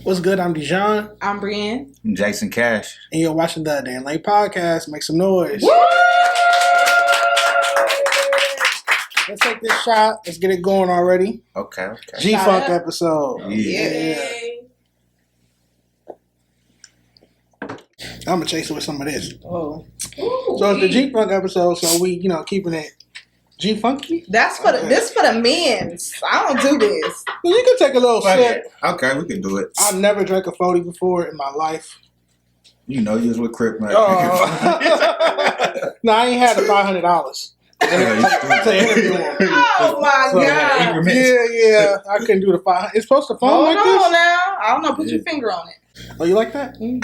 What's good? I'm DeJon. I'm Brienne. I'm Jayson Cash. And you're watching the Dan Lane Podcast. Make some noise. Woo! Let's take this shot. Let's get it going already. Okay. G-Funk episode. Yeah. I'm going to chase it with some of this. Oh. So it's the G-Funk episode, so we, keeping it G-Funky. That's for this for the men's. I don't do this. Well, you can take a little sip. Okay, we can do it. I've never drank a 40 before in my life. You was with Crip, man. No, I ain't had the $500. To interview him. Oh my God. Yeah. I couldn't do the 500. It's supposed to foam like this? Hold on now. I don't know. Put your finger on it. Oh, you like that? Mm-hmm.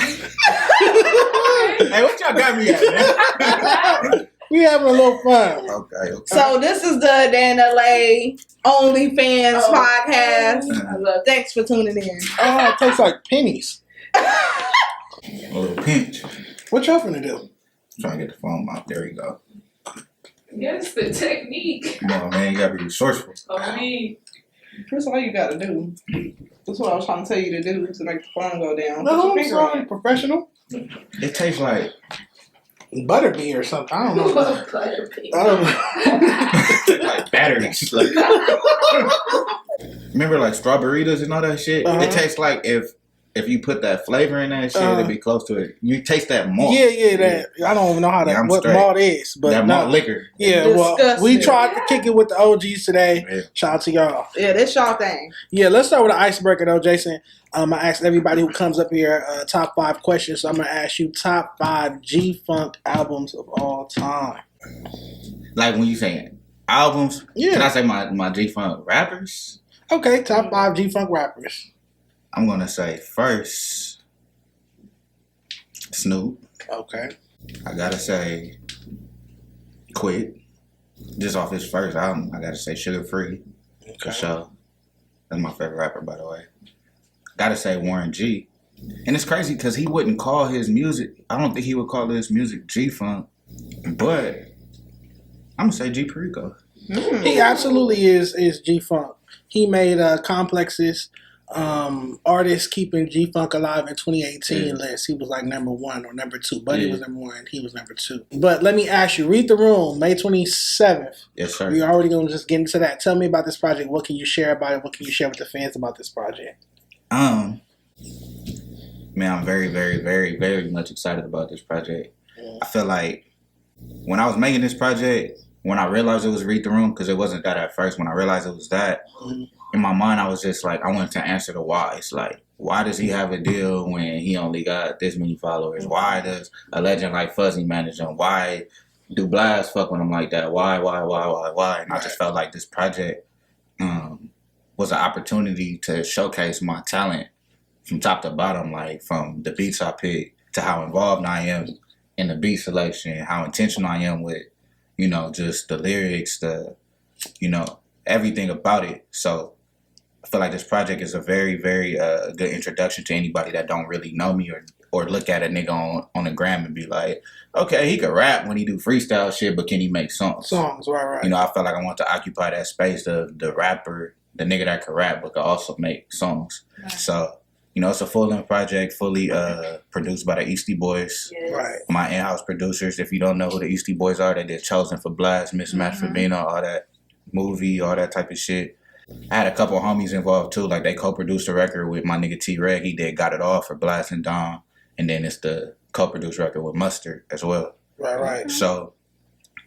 Hey, what y'all got me at, man? We having a little fun. Okay. So this is the Dan LA OnlyFans podcast. Thanks for tuning in. Oh, it tastes like pennies. A little pinch. What y'all finna do? Trying to get the foam out. There we go. Yes, the technique. Come on, man. You gotta be resourceful. Of me. That's all you gotta do. That's what I was trying to tell you to do to make the phone go down. No, I'm sorry, professional. It tastes like Butterbeer or something. I don't know. like batteries. Like, remember, like strawberries and all that shit. Uh-huh. It tastes like if you put that flavor in that shit, it'd be close to it. You taste that malt. Yeah. That I don't even know how that what malt is, but that malt liquor. Yeah, well, we tried to kick it with the OGs today. Yeah. Shout out to y'all. Yeah, that's y'all thing. Yeah, let's start with the icebreaker though, Jayson. I asked everybody who comes up here top 5 questions. So I'm gonna ask you top 5 G-Funk albums of all time. Like when you saying albums, yeah. Can I say my G-Funk rappers? Okay, top 5 G-Funk rappers. I'm gonna say first Snoop. Okay. I gotta say Quik. Just off his first album, I gotta say Sugar Free. Okay. For sure. That's my favorite rapper, by the way. Gotta say Warren G. And it's crazy because he wouldn't call his music, I don't think he would call his music G-Funk, but I'm gonna say G Perico. He absolutely is G-Funk. He made Complex's artists keeping G-Funk alive in 2018 list. He was like number 1 or number 2. Buddy was number 1. He was number 2. But let me ask you, read the room, May 27th. Yes, sir. We're already going to just get into that. Tell me about this project. What can you share about it? What can you share with the fans about this project? Man, I'm very, very, very, very much excited about this project. I feel like when I was making this project, when I realized it was Read the Room, because it wasn't that at first, when I realized it was that, in my mind, I was just like, I wanted to answer the why. It's like, why does he have a deal when he only got this many followers? Why does a legend like Fuzzy manage him? Why do Blast fuck with him like that? Why? And I just felt like this project was an opportunity to showcase my talent from top to bottom, like from the beats I pick to how involved I am in the beat selection, how intentional I am with, just the lyrics, everything about it. So I feel like this project is a very, very good introduction to anybody that don't really know me or look at a nigga on the gram and be like, okay, he could rap when he do freestyle shit, but can he make songs? Right. I felt like I want to occupy that space of the rapper, the nigga that could rap but could also make songs. Right. So, it's a full-length project, fully produced by the Eastie Boys. Yes. Right. My in-house producers, if you don't know who the Eastie Boys are, they did Chosen for Blast, Mismatch for Bino, all that movie, all that type of shit. I had a couple homies involved too, like they co-produced a record with my nigga T-Reg. He did Got It All for Blast and Dom. And then it's the co-produced record with Mustard as well. Right. So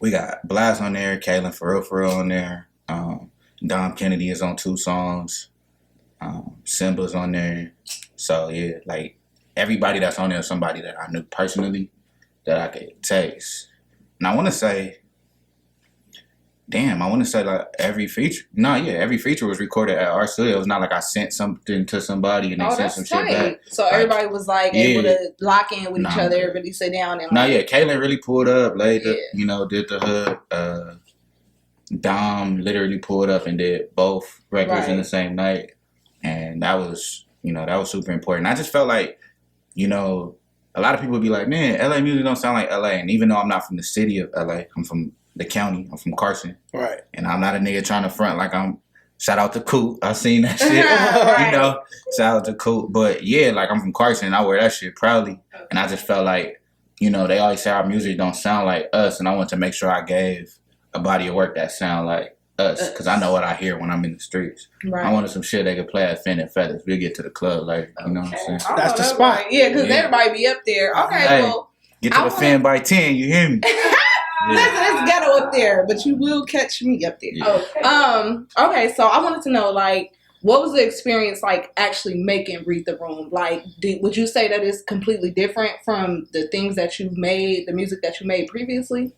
we got Blast on there, Kaylin For Real on there. Dom Kennedy is on 2 songs. Simba's on there. So yeah, like everybody that's on there is somebody that I knew personally that I could taste. And I want to say like every feature. Every feature was recorded at our studio. It was not like I sent something to somebody and they sent some shit back. So everybody was like able to lock in with each other. Everybody sit down and Kaylin really pulled up, did the hood. Dom literally pulled up and did both records in the same night. And that was super important. I just felt like, a lot of people would be like, man, LA music don't sound like LA. And even though I'm not from the city of LA, I'm from the county. I'm from Carson. Right. And I'm not a nigga trying to front like I'm Shout out to Coop. I seen that shit. Right. You know, shout out to Coop. But yeah, like I'm from Carson and I wear that shit proudly. And I just felt like, you know, they always say our music don't sound like us. And I want to make sure I gave a body of work that sound like us. Because I know what I hear when I'm in the streets. Right. I wanted some shit they could play at Fin and Feathers. We'll get to the club later. You know what I'm saying? Oh, That's the spot. right. Yeah, because Yeah. everybody be up there. Okay, Hey, well. Get to I the Fin by 10. You hear me? Listen, it's ghetto up there, but you will catch me up there. Yeah. Okay. Okay, so I wanted to know, like, what was the experience like actually making Read the Room? Like, would you say that it's completely different from the things that you made, the music that you made previously?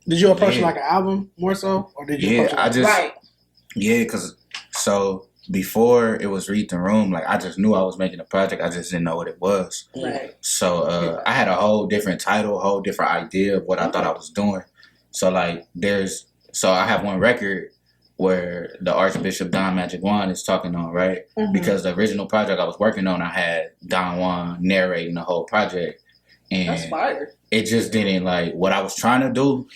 Did you approach it Yeah. like an album more so, or did you? Yeah, approach it Right. because so before it was Read the Room, like I just knew I was making a project. I just didn't know what it was. Right. So I had a whole different title, a whole different idea of what I thought I was doing. So like I have one record where the Archbishop Don Magic Juan is talking on, right? Mhm. Because the original project I was working on, I had Don Juan narrating the whole project. And That's fire. it just didn't like what I was trying to do.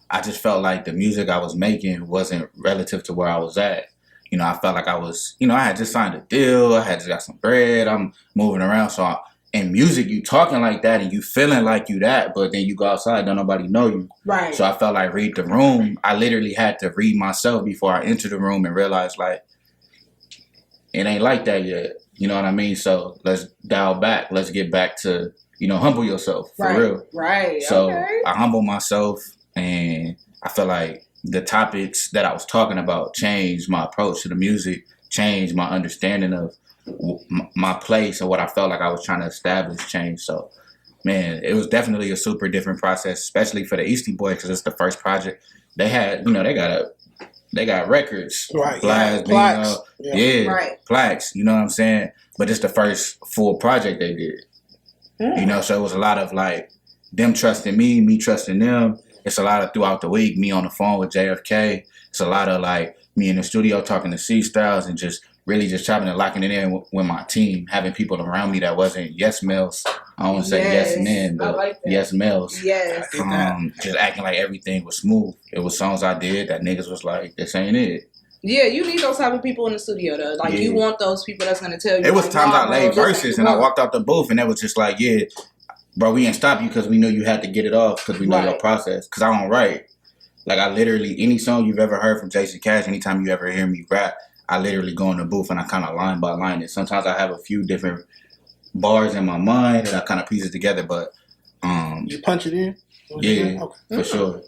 I just felt like the music I was making wasn't relative to where I was at. You know, I felt like I was, you know, I had just signed a deal. I had just got some bread. I'm moving around. So in music, you talking like that and you feeling like you that, but then you go outside, don't nobody know you. Right. So I felt like Read the Room. I literally had to read myself before I entered the room and realized like, it ain't like that yet. You know what I mean? So let's dial back. Let's get back to, you know, humble yourself for right. real. Right. So Okay. I humbled myself and I feel like the topics that I was talking about changed my approach to the music, changed my understanding of my place and what I felt like I was trying to establish changed. So, man, it was definitely a super different process, especially for the Eastie Boys because it's the first project. They had, you know, they got records, Right. plaques, Plaques. you know, yeah, Right. plaques. You know what I'm saying? But it's the first full project they did. Mm. You know, so it was a lot of like them trusting me trusting them. It's a lot of throughout the week, me on the phone with JFK. It's a lot of like me in the studio talking to C Styles and just really just chopping and locking it in with my team, having people around me that wasn't yes males. I don't want to say yes men, I but like that. yes males. Yes. Just acting like everything was smooth. It was songs I did that niggas was like, this ain't it. Yeah, you need those type of people in the studio though. Like you Yeah. want those people that's gonna tell you. It was like, times nah, I laid bro, this verses ain't and I work. walked out the booth and it was just like, yeah, bro, we ain't stop you because we knew you had to get it off because we know your Right. process. Because I don't write. Like I literally, any song you've ever heard from Jayson Cash, anytime you ever hear me rap, I literally go in the booth and I kind of line by line it. Sometimes I have a few different bars in my mind and I kind of piece it together, but You punch it in? yeah, Okay. for sure.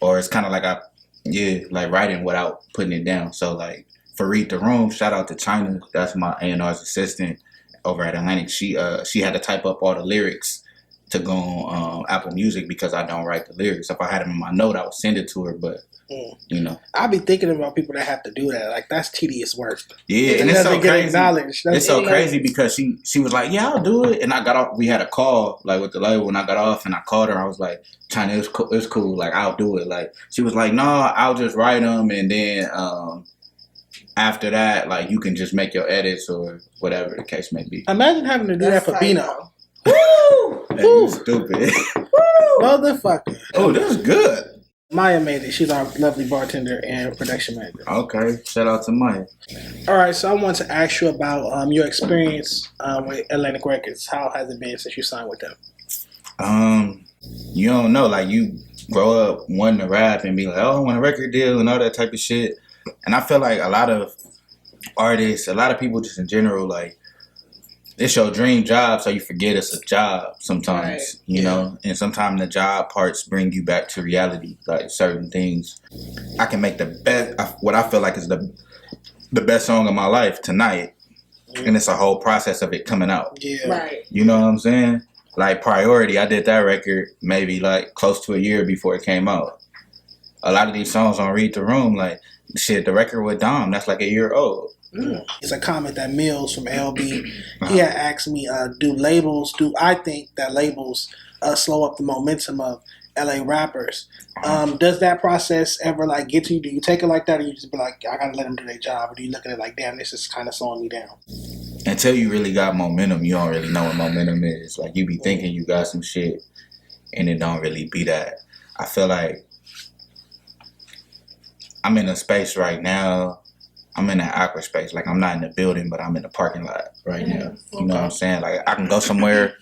Or it's kind of like like writing without putting it down. So like for Read the Room, shout out to China. That's my A&R's assistant over at Atlantic. She had to type up all the lyrics to go on Apple Music because I don't write the lyrics. If I had them in my note, I would send it to her. But you know, I be thinking about people that have to do that. Like that's tedious work. yeah, It and it's so doesn't get crazy. acknowledged. It's so like- crazy because she was like, yeah, I'll do it. And I got off. We had a call like with the label. When I got off and I called her, I was like, China, it's cool. Like I'll do it. Like she was like, no, I'll just write them and then after that, like you can just make your edits or whatever the case may be. Imagine having to do That's that for tight, Bino. Woo! That is stupid. Motherfucker. Oh, this is good. Maya made it. She's our lovely bartender and production manager. Okay, shout out to Maya. All right, so I want to ask you about your experience with Atlantic Records. How has it been since you signed with them? You don't know, like you grow up wanting to rap and be like, oh, I want a record deal and all that type of shit. And I feel like a lot of artists, a lot of people just in general, like, it's your dream job, so you forget it's a job sometimes, Right. you know? And sometimes the job parts bring you back to reality, like certain things. I can make the best, what I feel like is the best song of my life tonight. And it's a whole process of it coming out. Yeah. Right. You know what I'm saying? Like Priority, I did that record maybe like close to a year before it came out. A lot of these songs on Read the Room, like, shit, the record with Dom, that's like a year old. It's a comment that Mills from LB, he had asked me, do I think that labels slow up the momentum of LA rappers? Does that process ever like get to you? Do you take it like that, or you just be like, I gotta let them do their job? Or do you look at it like, damn, this is kind of slowing me down? Until you really got momentum, you don't really know what momentum is. Like, you be thinking you got some shit, and it don't really be that. I feel like I'm in a space right now. I'm in an awkward space. Like, I'm not in the building, but I'm in the parking lot right now. You know what I'm saying? Like, I can go somewhere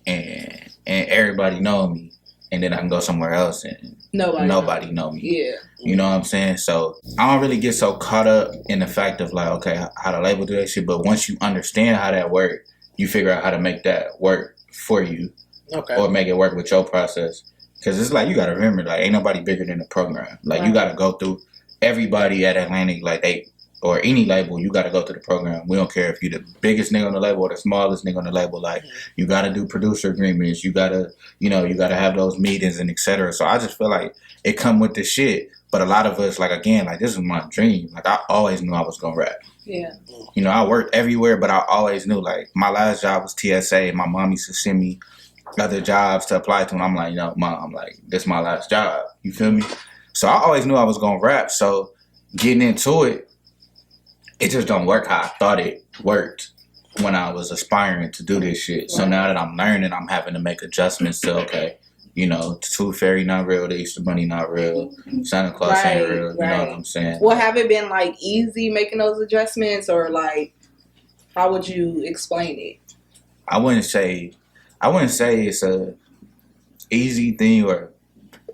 and everybody know me, and then I can go somewhere else and nobody know me. Yeah. You know what I'm saying? So I don't really get so caught up in the fact of like, okay, how to label do that shit. But once you understand how that works, you figure out how to make that work for you, or make it work with your process. Because it's like, you got to remember, like, ain't nobody bigger than the program. Like, you got to go through everybody at Atlantic, like, or any label, you got to go through the program. We don't care if you're the biggest nigga on the label or the smallest nigga on the label. Like, you got to do producer agreements. You got to, you got to have those meetings and et cetera. So I just feel like it come with the shit. But a lot of us, like, again, like, this is my dream. Like, I always knew I was going to rap. Yeah. I worked everywhere, but I always knew, like, my last job was TSA. My mom used to send me other jobs to apply to, and I'm like, Mom, like, this is my last job. You feel me? So I always knew I was gonna rap. So getting into it, it just don't work how I thought it worked when I was aspiring to do this shit. So now that I'm learning, I'm having to make adjustments to, okay, Tooth Fairy not real, the Easter Bunny not real, Santa Claus ain't real. You know what I'm saying? Well, have it been like easy making those adjustments, or like, how would you explain it? I wouldn't say it's a easy thing or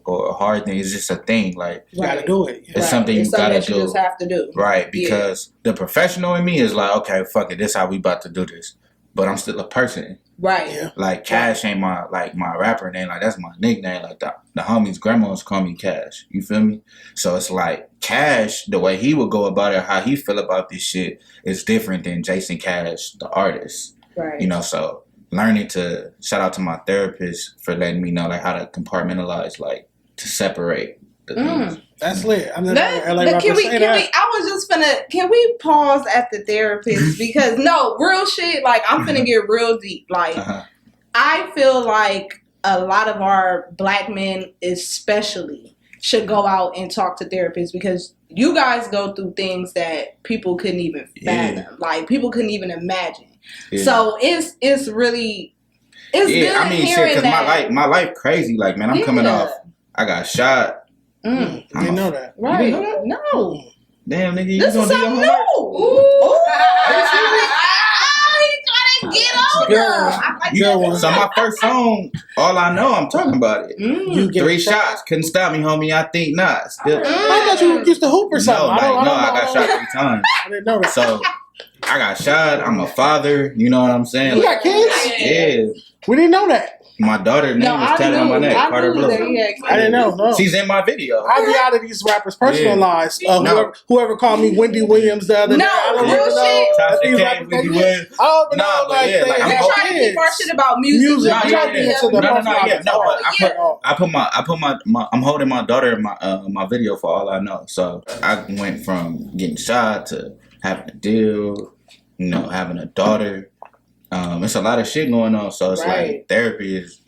a hard thing. It's just a thing. Like, you gotta do it. It's something you gotta do. You just have to do. Right, because the professional in me is like, okay, fuck it, this how we about to do this. But I'm still a person. Right. Yeah. Like, Cash ain't my rapper name. Like, that's my nickname. Like, the homies' grandmas call me Cash. You feel me? So it's like, Cash, the way he would go about it, how he feel about this shit is different than Jayson Cash, the artist. Right. So learning to, shout out to my therapist for letting me know, like, how to compartmentalize, like, to separate the things. That's lit. I'm never LA rapper say that. Can we pause at the therapist? Because no, real shit, like, I'm finna get real deep. Like, I feel like a lot of our black men especially should go out and talk to therapists, because you guys go through things that people couldn't even fathom. Like, people couldn't even imagine. Yeah. So it's really good hearing because that. my life crazy. Like, man, I'm coming off. I got shot. I didn't know that. Right? You know that? No. Damn, nigga, you This gonna is do your something homework? new. Ooh. He trying to get on them. So my first song, all I know, I'm talking about it. You get 3 shots, couldn't stop me, homie. I think not. Still, I thought you used to hoop or something. I got shot 3 times. I didn't know that. So I got shot. I'm a father. You know what I'm saying? You got kids? Yeah. We didn't know that. My daughter's name is tatted on my neck. Carter Blue. I didn't know. No. She's in my video. I be out of these rappers' personal lives. Whoever called me Wendy Williams the other day. I don't even know. Tasha K, Wendy Williams. I don't know. Like, yeah, they like, have I'm trying to kids. keep our shit about music. I'm holding my daughter in my video for all I know. So I went from getting shot to having a deal, having a daughter. It's a lot of shit going on, so it's like therapy is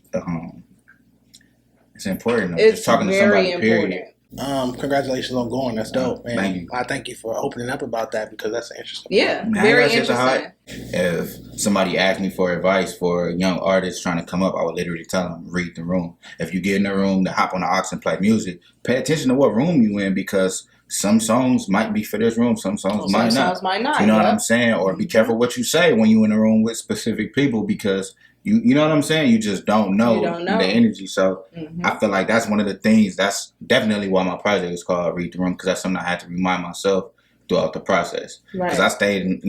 it's important. It's just talking to somebody. Period. Congratulations on going. That's dope, man. Thank you. I thank you for opening up about that, because that's interesting. Yeah, now, very interesting. If somebody asked me for advice for a young artist trying to come up, I would literally tell them, read the room. If you get in the room to hop on the aux and play music, pay attention to what room you in, because some songs might be for this room, some songs might not. You know what I'm saying? Or be careful what you say when you in the room with specific people, because you know what I'm saying? You just don't know the energy. So I feel like that's one of the things. That's definitely why my project is called Read the Room, because that's something I had to remind myself throughout the process. Because I stayed,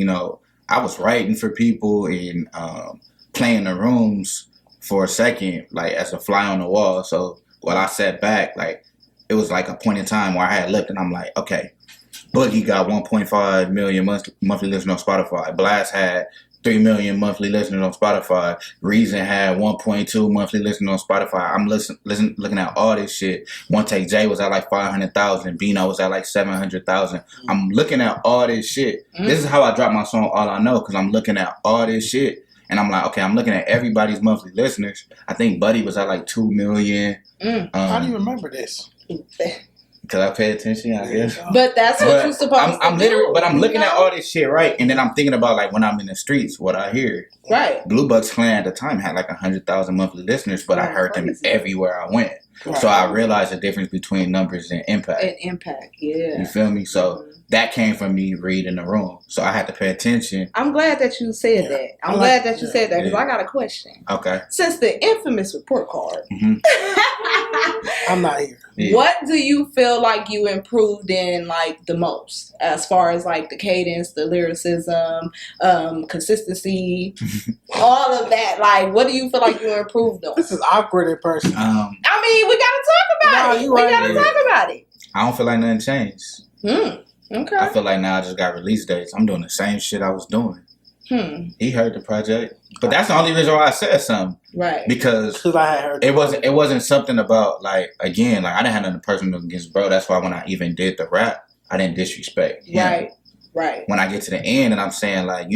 I was writing for people and playing the rooms for a second, like as a fly on the wall. So while I sat back, like, it was like a point in time where I had left, and I'm like, okay, Boogie got 1.5 million monthly listeners on Spotify. Blast had 3 million monthly listeners on Spotify. Reason had 1.2 monthly listeners on Spotify. I'm looking at all this shit. One Take J was at like 500,000. Bino was at like 700,000. I'm looking at all this shit. This is how I dropped my song All I Know, because I'm looking at all this shit. And I'm like, okay, I'm looking at everybody's monthly listeners. I think Buddy was at like 2 million. How do you remember this? Because I pay attention, I guess. But that's what you're supposed to do. But I'm looking at all this shit, right? And then I'm thinking about, like, when I'm in the streets, what I hear. Right. Blue Bucks Clan at the time had like 100,000 monthly listeners, but I heard them everywhere I went. Right. So I realized the difference between numbers and impact. And impact, yeah. You feel me? So that came from me reading the room. So I had to pay attention. I'm glad that you said that. I'm glad that you said that because I got a question. Okay. Since the infamous report card, I'm not here. Yeah. What do you feel like you improved in like the most as far as like the cadence, the lyricism, consistency, all of that? Like, what do you feel like you improved on? This is awkward in person. I mean, we gotta talk about it. you We right. gotta talk about it. I don't feel like nothing changed. Okay. I feel like now I just got release dates. I'm doing the same shit I was doing. He heard the project, but that's the only reason why I said something. Right. Because I had heard it wasn't something about like again like I didn't have nothing personal against bro. That's why when I even did the rap, I didn't disrespect him. Right. When I get to the end and I'm saying like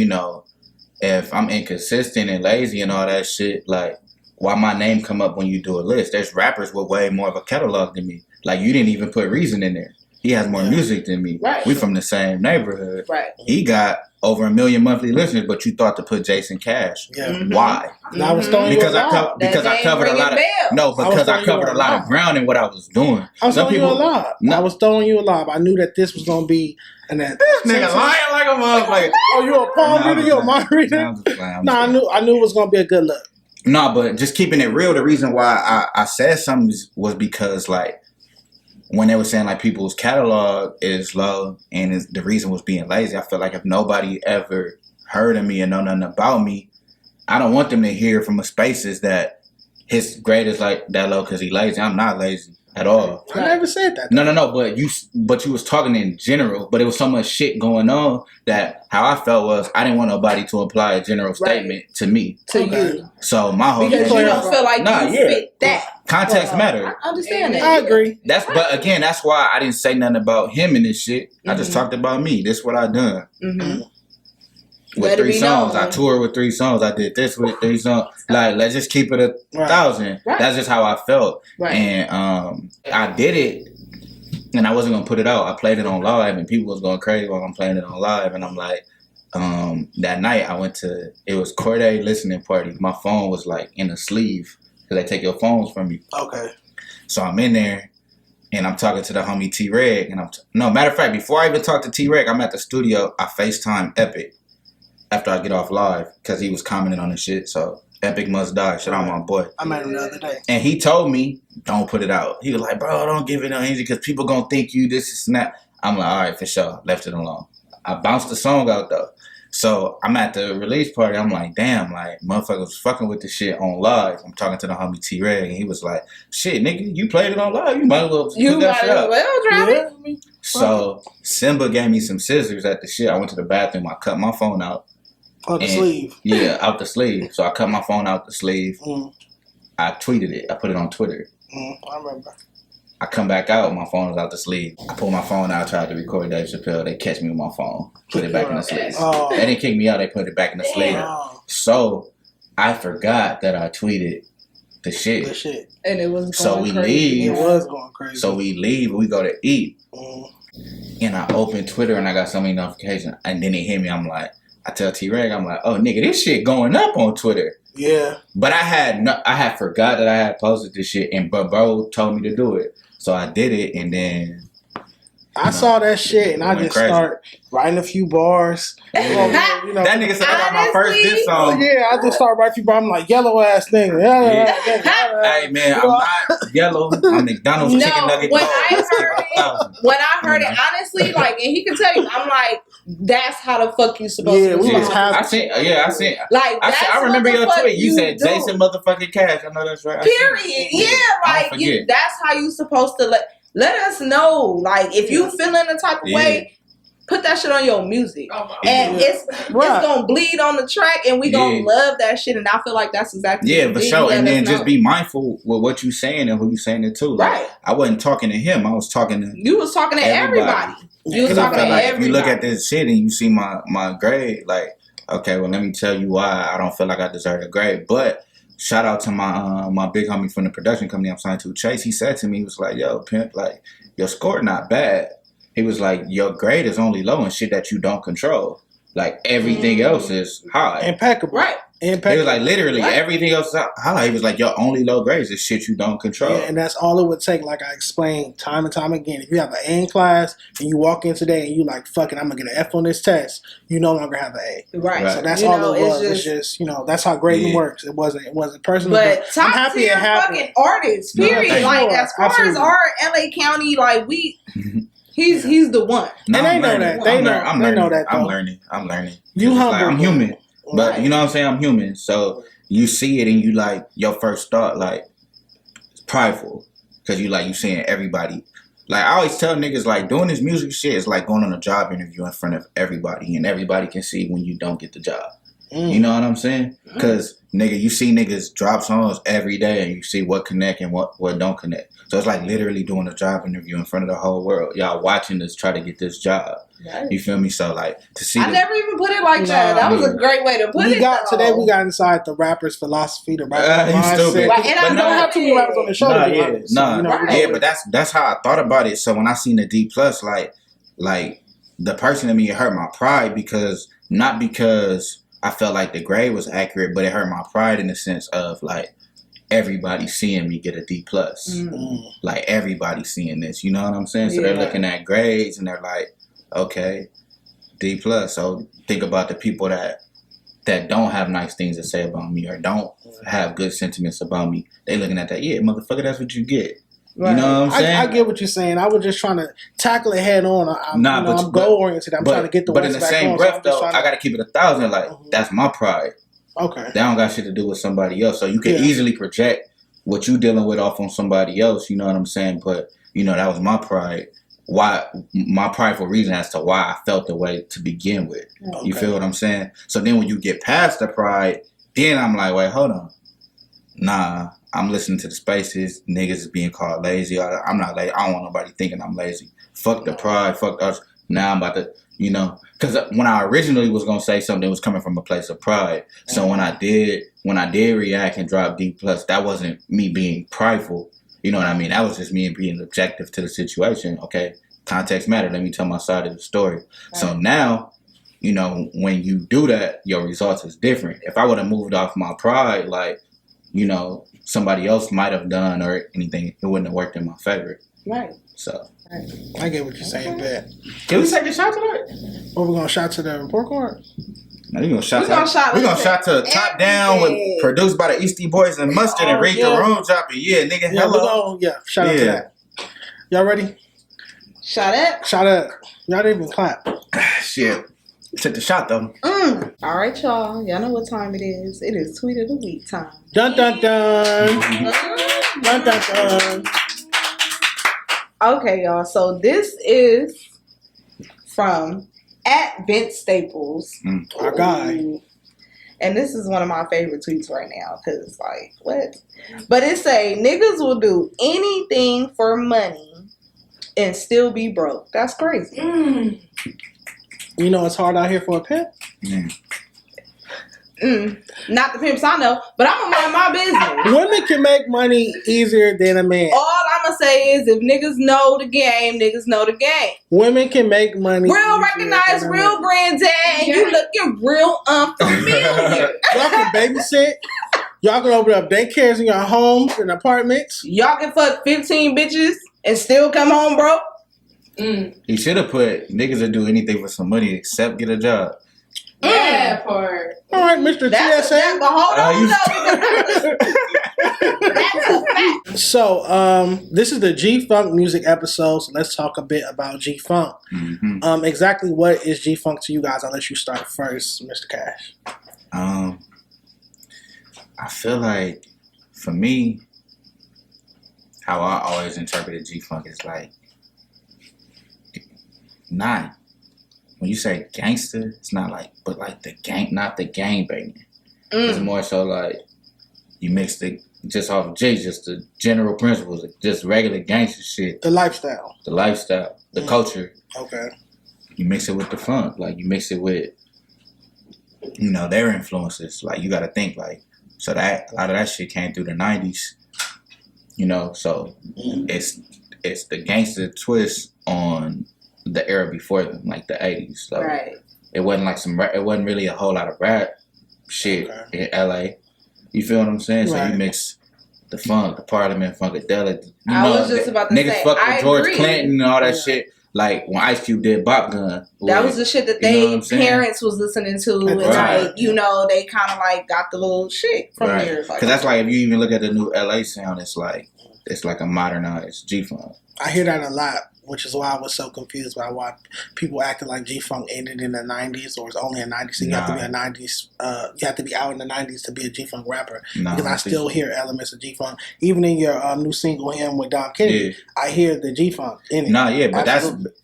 if I'm inconsistent and lazy and all that shit, like why my name come up when you do a list? There's rappers with way more of a catalog than me. Like you didn't even put Reason in there. He has more music than me. Right. We from the same neighborhood. Right. He got over 1 million monthly listeners, but you thought to put Jayson Cash. Yeah. Why? I was throwing Because you I covered a lot of I covered a lot of ground in what I was doing. I was throwing you a lob. No. I was throwing you a lob. I knew that this was gonna be This nigga lying like a motherfucker. Oh, you a palm reader? You a mind reader? No, I knew it was gonna be a good look. No, but just keeping it real, the reason why I said something was because like when they were saying like people's catalog is low and the reason was being lazy, I feel like if nobody ever heard of me and know nothing about me, I don't want them to hear from a spaces that his grade is like that low because he lazy. I'm not lazy at all. I never said that. No. But you was talking in general. But it was so much shit going on that how I felt was I didn't want nobody to apply a general statement to me. To you. So my whole because you don't feel like you fit that. Context matter. I understand that. I agree. But again, that's why I didn't say nothing about him in this shit. I just talked about me. This is what I done. With 3 songs. I toured with 3 songs. I did this with 3 songs. Like, let's just keep it 1,000. Right. That's just how I felt. Right. And I did it, and I wasn't going to put it out. I played it on live, and people was going crazy while I'm playing it on live. And I'm like, that night I went to, it was Corday listening party. My phone was like in a sleeve because they take your phones from you. Okay. So I'm in there. And I'm talking to the homie T-Reg. And matter of fact, before I even talk to T-Reg, I'm at the studio. I FaceTime Epic after I get off live because he was commenting on the shit. So Epic must die. Shout out my boy. I met him the other day. And he told me, don't put it out. He was like, bro, don't give it no energy because people going to think you this and that. I'm like, all right, for sure. Left it alone. I bounced the song out though. So I'm at the release party. I'm like, damn, like motherfuckers was fucking with this shit on live. I'm talking to the homie T-Reg, and he was like, shit, nigga, you played it on live. You might as well put that shit up. Drive it. So Simba gave me some scissors at the shit. I went to the bathroom. I cut my phone out. Out the sleeve. Yeah, out the sleeve. So I cut my phone out the sleeve. I tweeted it. I put it on Twitter. I remember. I come back out, my phone is out the sleeve. I pull my phone out, tried to record Dave Chappelle. They catch me with my phone, put it back in the sleeve. Oh. They didn't kick me out, they put it back in the sleeve. So I forgot that I tweeted the shit. And it was going so we crazy. leave. It was going crazy. So we leave, we go to eat. And I open Twitter and I got so many notifications. And then they hit me, I'm like, I tell T-Reg, I'm like, oh nigga, this shit going up on Twitter. Yeah. But I had forgot that I had posted this shit and bro told me to do it. So I did it, and then I saw that shit, and I just started writing a few bars. That nigga said I got my first diss song. Yeah, I just started writing a few bars. I'm like, yellow ass nigga. Hey man, I'm not yellow. I'm McDonald's chicken nugget. When I heard it, honestly, like, and he can tell you, I'm like, that's how the fuck you supposed to be. I seen. Like, I remember your tweet. You said Jayson motherfucking Cash. I know that's right. Period. Yeah, like that's how you supposed to let us know. Like, if you feeling the type of way, put that shit on your music, and it's gonna bleed on the track, and we gonna love that shit. And I feel like that's exactly for sure. And then just be mindful with what you saying and who you saying it to. Like, I wasn't talking to him. I was talking to you. Was talking to everybody. You was talking to everybody. If you look at this shit and you see my grade, like, okay, well, let me tell you why I don't feel like I deserve a grade. But shout out to my big homie from the production company I'm signed to, Chase. He said to me, he was like, yo, pimp, like, your score not bad. He was like, your grade is only low in shit that you don't control. Like, everything else is high. Impeccable. Right. He was like, literally, everything else highlight. He was like, your only low grades is shit you don't control. Yeah, and that's all it would take, like I explained time and time again. If you have an A in class and you walk in today and you like, fuck it, I'm going to get an F on this test, you no longer have an A. Right. So that's all it was. It's just, that's how grading works. It wasn't personal. But top I'm happy tier it happened. fucking artists, period. Like, as far as our LA County, like, he's the one. No, and they know that. They know that. I'm learning. You humble. Like, I'm human. But you know what I'm saying? I'm human. So you see it and you like, your first thought, like, it's prideful. Because you seeing everybody. Like, I always tell niggas, like, doing this music shit is like going on a job interview in front of everybody. And everybody can see when you don't get the job. You know what I'm saying? Because, nigga, you see niggas drop songs every day and you see what connect and what don't connect. So it's like literally doing a job interview in front of the whole world. Y'all watching us try to get this job. Right. You feel me? So, like, to see... I never even put it like that. That was a great way to put it, Today we got inside the rapper's philosophy, the rapper's mindset. Like, and but don't have too many rappers on the show. But that's how I thought about it. So when I seen the D+, like the person in me, it hurt my pride because... Not because... I felt like the grade was accurate, but it hurt my pride in the sense of like everybody seeing me get a D+. Like everybody seeing this, you know what I'm saying? So they're looking at grades and they're like, okay, D+. So think about the people that don't have nice things to say about me or don't have good sentiments about me. They looking at that, yeah, motherfucker, that's what you get. Right. You know what I'm saying? I get what you're saying. I was just trying to tackle it head on. I'm goal oriented. I'm trying to get the But in the same breath, though, I got to keep it 1,000. Like, that's my pride. Okay. That don't got shit to do with somebody else. So you can easily project what you dealing with off on somebody else. You know what I'm saying? But, that was my pride. Why my prideful reason as to why I felt the way to begin with. Okay. You feel what I'm saying? So then when you get past the pride, then I'm like, wait, hold on. Nah. I'm listening to the spaces. Niggas is being called lazy. I'm not lazy. I don't want nobody thinking I'm lazy. Fuck the pride. Fuck us. Now I'm about to, because when I originally was gonna say something, it was coming from a place of pride. So when I did react and drop D+, that wasn't me being prideful. You know what I mean? That was just me being objective to the situation. Okay, context matter. Let me tell my side of the story. Right. So now, when you do that, your results is different. If I would have moved off my pride, like, somebody else might have done or anything, it wouldn't have worked in my favor. Right. So. Right. I get what you're saying, bet. Can we take a shot tonight? Or we're going to shot to the report card? No, we're going to shot to Top Down with produced by the Eastie Boys and Mustard and Read the Room dropping. Yeah, nigga, hello. Shout out to that. Y'all ready? Shot up. Y'all didn't even clap. Shit. Took the shot though. All right, y'all. Y'all know what time it is. It is Tweet of the Week time. Dun dun dun. Dun dun dun. Okay, y'all. So this is from @Vince Staples. Our guy. And this is one of my favorite tweets right now because, like, what? But it say niggas will do anything for money and still be broke. That's crazy. It's hard out here for a pimp. Not the pimps I know, but I'm gonna mind my business. Women can make money easier than a man. All I'm gonna say is if niggas know the game, niggas know the game. Women can make money. Real recognized, real granddad, and you looking real unfamiliar. Y'all can babysit. Y'all can open up daycares in your homes and apartments. Y'all can fuck 15 bitches and still come home broke. He should have put niggas that do anything for some money except get a job. Yeah, part. All right, Mr. TSA. But hold on, that's a fact. So, this is the G-Funk music episode, so let's talk a bit about G-Funk. Exactly what is G-Funk to you guys? I'll let you start first, Mr. Cash. I feel like, for me, how I always interpreted G-Funk is like, when you say gangster, it's not like, but like the gang, not the gang banging. It's more so like you mix the just off J, just the general principles, just regular gangster shit. The lifestyle, the culture. Okay. You mix it with the funk, like you mix it with, their influences. Like you got to think like, so that a lot of that shit came through the 90s. So it's the gangster twist on the era before them, like the 80s. So it wasn't like it wasn't really a whole lot of rap. shit in LA. You feel what I'm saying? So you mix the funk, the Parliament, Funkadelic. I was just about to niggas say, fuck with I George agree. Clinton and all that shit. Like when Ice Cube did Bop Gun. That was the shit that they parents was listening to, and like you know they kind of like got the little shit from there. Because that's like if you even look at the new LA sound, it's like a modernized G-Funk. I hear that a lot, which is why I was so confused by why people acted like G-Funk ended in the 90s or it's only a 90s. So you have to be a 90s, you have to be out in the 90s to be a G-Funk rapper. Because I still hear elements of G-Funk. Even in your new single, him with Dom Kennedy, I hear the G-Funk in it.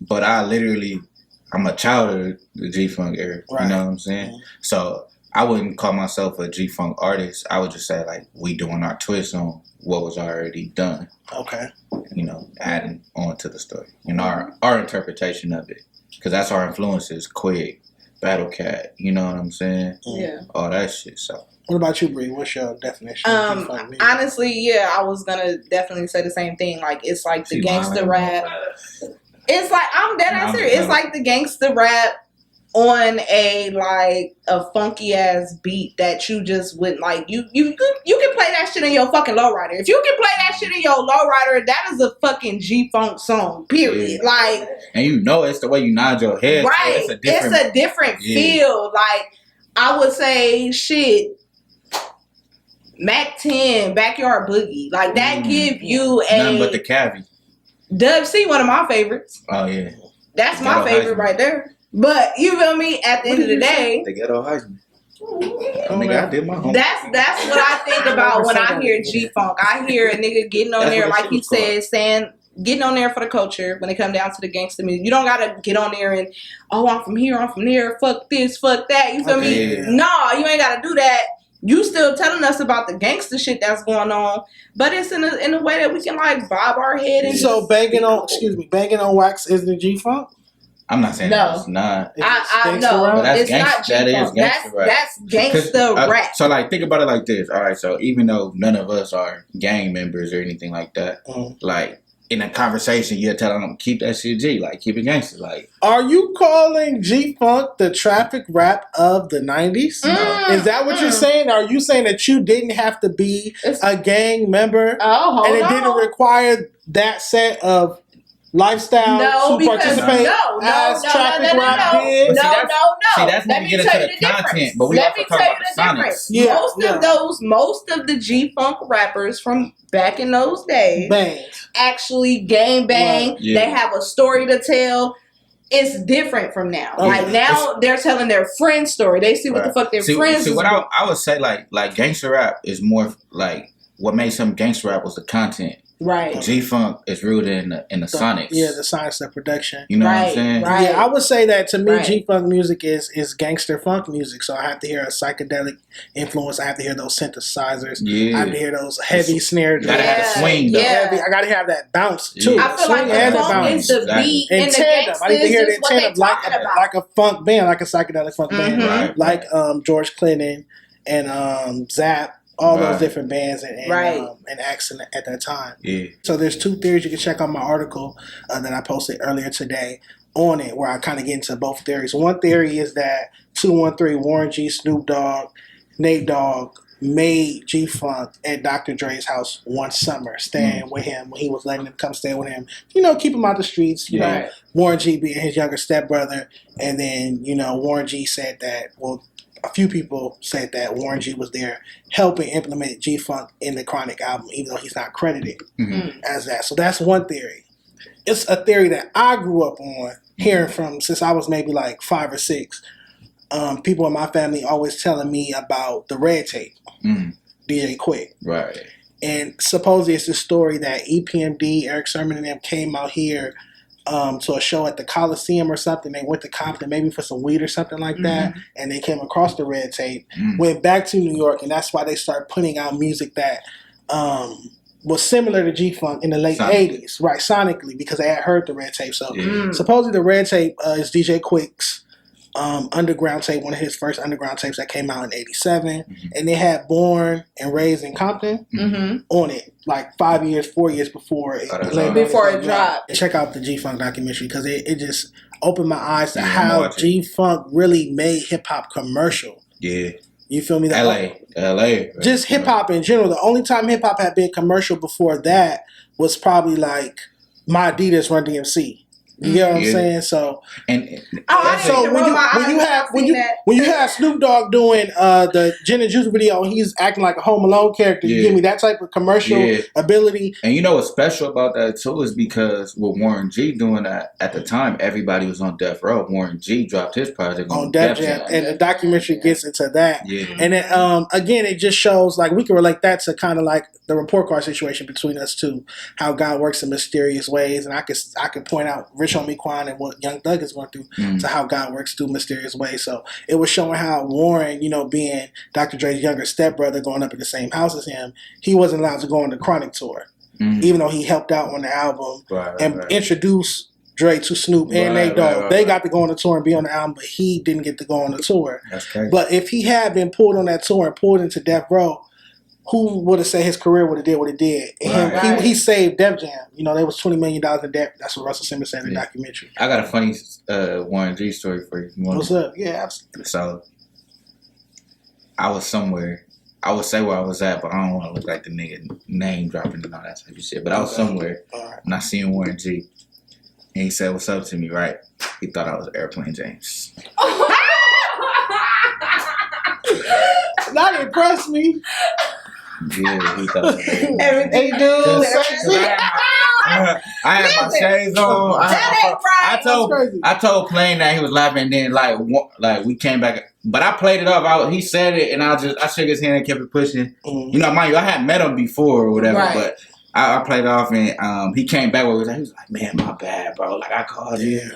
But I'm a child of the G-Funk era. Right. You know what I'm saying? Mm-hmm. So I wouldn't call myself a G-Funk artist. I would just say like we doing our twist on what was already done. Okay. You know, adding on to the story. And our interpretation of it. Because that's our influences. Quik, Battle Cat, you know what I'm saying? Yeah. All that shit. So what about you, Bree? What's your definition of G-Funk music? Honestly, yeah, I was gonna definitely say the same thing. Like it's like the gangster rap. It's like I'm dead ass serious. It's like the gangster rap on a funky ass beat that you just wouldn't like. You can play that shit in your fucking lowrider. If you can play that shit in your lowrider, that is a fucking G-Funk song. Period. Yeah. Like, and you know it's the way you nod your head. Right. So it's a different feel. Like I would say, shit. Mac 10, Backyard Boogie, like that give you nothing but the cavi. Dub C, one of my favorites. Oh yeah, that's my favorite right there. But you feel me? At the end of the day, the Ghetto Heisman. I did my homework. That's what I think about when I hear G-Funk. I hear a nigga getting on there, like you said, saying getting on there for the culture when it come down to the gangster music. You don't gotta get on there and I'm from here, I'm from there. Fuck this, fuck that. You feel me? Yeah. No, you ain't gotta do that. You still telling us about the gangster shit that's going on, but it's in a way that we can like bob our head and banging on wax is the G-Funk. I'm not saying no. It's not. I know it's not G-Funk. That's gangster rap. So like think about it like this. All right, so even though none of us are gang members or anything like that, like in a conversation, you're telling them keep that shit G, like keep it gangster. Like, are you calling G-Funk the traffic rap of the 90s? No. Is that what you're saying? Are you saying that you didn't have to be a gang member and it didn't require that set of lifestyle to participate as traffic rap did? No. See, that's when we get into the content, but we also talk about the sonics. Yeah, most of the G-Funk rappers from back in those days actually gang bang. Right. Yeah. They have a story to tell. It's different from now. Like now, they're telling their friend's story. They see what the fuck their friends. See, what I would say, like gangster rap is more like what made some gangster rap was the content. Right. G-Funk is rooted in the sonics. Yeah, the sonics of production. You know what I'm saying? Right. Yeah, I would say that to me, G-Funk music is gangster funk music. So I have to hear a psychedelic influence. I have to hear those synthesizers. Yeah. I have to hear those heavy snare drums. You gotta have the swing, though. Yeah. I gotta have that bounce, too. I feel like the funk is the beat and the tandem. I need to hear the tandem like a funk band, like a psychedelic funk band. Like George Clinton and Zap. All those different bands and acts at that time. Yeah. So there's two theories you can check on my article that I posted earlier today on it, where I kind of get into both theories. One theory is that 213 Warren G, Snoop Dogg, Nate Dogg made G-Funk at Dr. Dre's house one summer, staying with him when he was letting them come stay with him. You know, keep him out the streets. You know, Warren G being his younger stepbrother, and then Warren G said that a few people said that Warren G was there helping implement G-Funk in the Chronic album, even though he's not credited as that. So that's one theory. It's a theory that I grew up on, hearing from since I was maybe like 5 or 6. People in my family always telling me about the Red Tape, DJ Quik. Right. And supposedly it's a story that EPMD, Eric Sermon and them came out here to a show at the Coliseum or something. They went to Compton maybe for some weed or something like that, and they came across the Red Tape, went back to New York, and that's why they started putting out music that was similar to G-Funk in the late 80s, right, sonically, because they had heard the Red Tape. So supposedly the Red Tape is DJ Quik's underground tape, one of his first underground tapes that came out in 87, and they had Born and Raised in Compton on it, like 4 years before it dropped. Check out the G-Funk documentary, because it just opened my eyes to how G-Funk really made hip-hop commercial. Yeah. You feel me? LA. Just hip hop in general. The only time hip hop had been commercial before that was probably like My Adidas, Run DMC. You get what I'm saying? So, when you have Snoop Dogg doing the Gin and Juice video, and he's acting like a Home Alone character. You give me that type of commercial ability. And you know what's special about that too is because with Warren G doing that at the time, everybody was on death row. Warren G dropped his project on Def Jam, and the documentary gets into that. Yeah. And then again, it just shows like we can relate that to kind of like the report card situation between us two, how God works in mysterious ways, and I could point out Rich Homie Quan and what Young Thug is going through to how God works through mysterious ways. So it was showing how Warren, being Dr. Dre's younger stepbrother, going up in the same house as him, he wasn't allowed to go on the Chronic tour, even though he helped out on the album and introduced Dre to Snoop and Nate Dogg. They got to go on the tour and be on the album, but he didn't get to go on the tour. That's crazy. But if he had been pulled on that tour and pulled into Death Row, who would have said his career would have did what it did? And he saved Def Jam. There was $20 million in debt. That's what Russell Simmons said in the documentary. I got a funny Warren G story for you. What's up? Yeah, absolutely. So, I was somewhere. I would say where I was at, but I don't want to look like the nigga name dropping and all that type of shit. But I was somewhere, and I seen Warren G. And he said, "What's up to me?" Right? He thought I was Airplane James. That impressed me. Yeah, he thought everything you do. I had my shades on. I told Plain that he was laughing, and then like we came back, but I played it off. He said it, and I shook his hand and kept it pushing. Mind you, I hadn't met him before or whatever, but I played it off, and he came back. He was like, "Man, my bad, bro. Like I called you."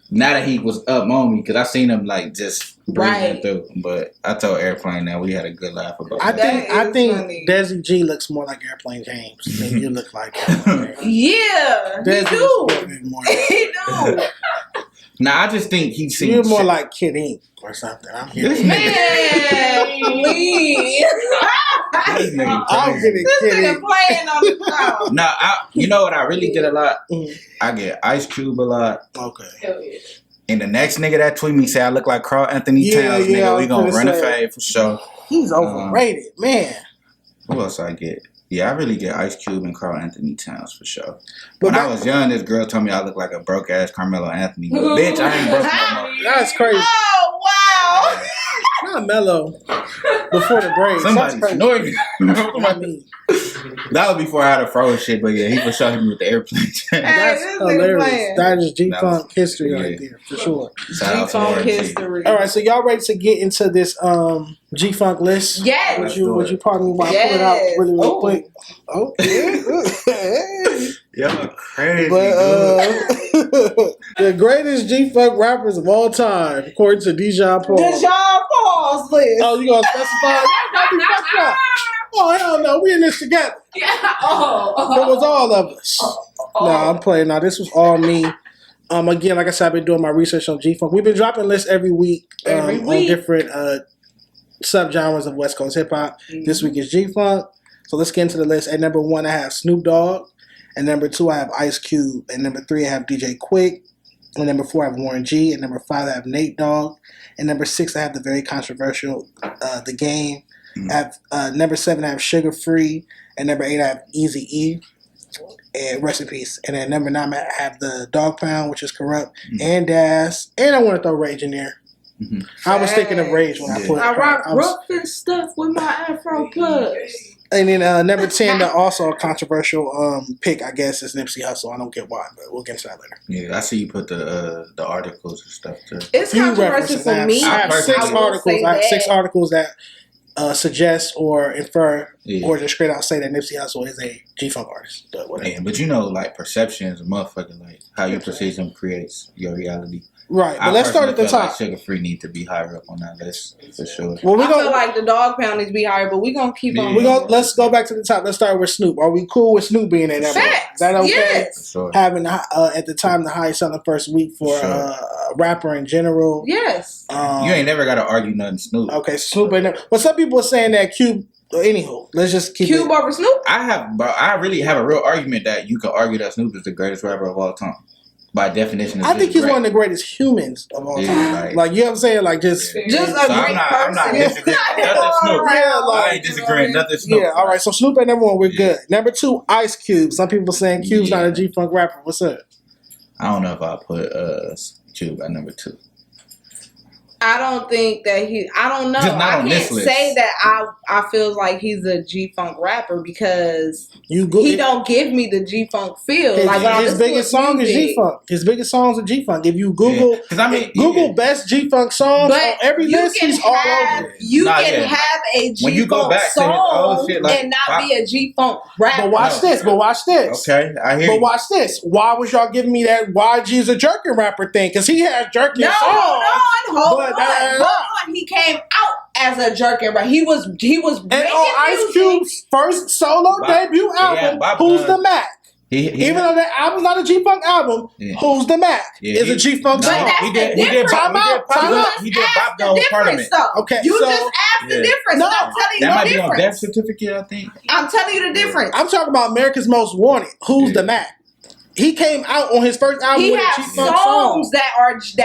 Now that he was up on me, because I seen him like just breathing through. But I told Airplane that we had a good laugh about that. I think Desi G looks more like Airplane James than you look like Airplane James. Yeah, he do. He do. Nah, I just think he seems... You're more like Kid Ink or something. I'm here. Man, please. I'm getting This nigga playing on the show. Nah, you know what I really get a lot? I get Ice Cube a lot. Okay. And the next nigga that tweet me say I look like Carl Anthony Towns, nigga, we gonna run a fade for sure. He's overrated, man. Who else I get? Yeah, I really get Ice Cube and Carl Anthony Towns for sure. But when I was young, this girl told me I look like a broke ass Carmelo Anthony. But bitch, I ain't broke no more. That's crazy. Oh wow. Carmelo before the break. Somebody snorted. That was before I had a fro and shit, but yeah, he for sure hit me with the Airplane. That's hilarious. That is G-Funk history right there, for sure. G-Funk history. All right, so y'all ready to get into this G-Funk list? Yes. Would you pardon me while I pull it out really quick? Oh, yeah. Y'all crazy. But the greatest G-Funk rappers of all time, according to DeJon Paul. DeJon Paul's list. Oh, you gonna specify? Oh, hell no. We in this together. Yeah. It was all of us. Nah, I'm playing. Now, this was all me. Again, like I said, I've been doing my research on G-Funk. We've been dropping lists every week. On different subgenres of West Coast hip-hop. This week is G-Funk. So let's get into the list. At number 1, I have Snoop Dogg. At number 2, I have Ice Cube. At number 3, I have DJ Quik. At number 4, I have Warren G. At number 5, I have Nate Dogg. At number 6, I have the very controversial The Game. At number 7, I have Sugar Free. At number 8, I have Eazy-E. And rest in peace. And at number 9, I have the Dog Pound, which is Corrupt, and Das. And I want to throw Rage in there. I was thinking of Rage when I put it. I rock rough and stuff with my Afro plugs. And then number 10, also a controversial pick, I guess, is Nipsey Hussle. I don't get why, but we'll get to that later. Yeah, I see you put the articles and stuff too. It's controversial for me. I have 6 articles. I have 6 articles that suggest or infer or just straight out say that Nipsey Hussle is a G-Funk artist. But whatever. Yeah, but you know, like perception is a motherfucking like how you perceive them creates your reality. Right, but let's start at the top. Like Sugar Free need to be higher up on that list for sure. Well, I feel like the Dog Pound needs to be higher, but we're gonna keep on. Let's go back to the top. Let's start with Snoop. Are we cool with Snoop being in that? Is that okay? Yes. Sure. Having at the time the highest selling first week for a rapper in general. Yes. You ain't never got to argue nothing, Snoop. Okay, Snoop ain't there. But some people are saying that Cube. Anywho, let's just keep Cube over Snoop. I really have a real argument that you can argue that Snoop is the greatest rapper of all time. by definition, I think he's one of the greatest humans of all time. Like, you know what I'm saying? Like, just a great person. I'm not disagreeing. Nothing Snoop. I ain't disagreeing. Nothing Snoop. Yeah, all right. So Snoop at number 1, we're good. Number 2, Ice Cube. Some people saying Cube's not a G-Funk rapper. What's up? I don't know if I'll put Cube at number 2. I don't think that I don't know. Just not I on can't this list. say that I feel like he's a G-Funk rapper because he don't give me the G-Funk feel. His biggest song is G-Funk. His biggest songs are G-Funk. If you Google, Google best G-Funk songs on every list, he's all over it. You can have a G-Funk song and not be a G-Funk rapper. But watch this. Okay, I hear you. But watch this. Why was y'all giving me that YG's a jerking rapper thing? Because he has jerking songs. Hold on. He came out as a jerking rapper. He was and on Ice Cube's first solo debut album, Who's the Mac? Even though that album's not a G-Funk album, Who's the Mac is a G-Funk song. He did Bop the whole part of it. Okay, you just asked the difference. No, I'm telling you that might the be difference. on Death Certificate, I think. I'm telling you the difference. I'm talking about America's Most Wanted. Who's the Mac? He came out on his first album with a G-Funk songs that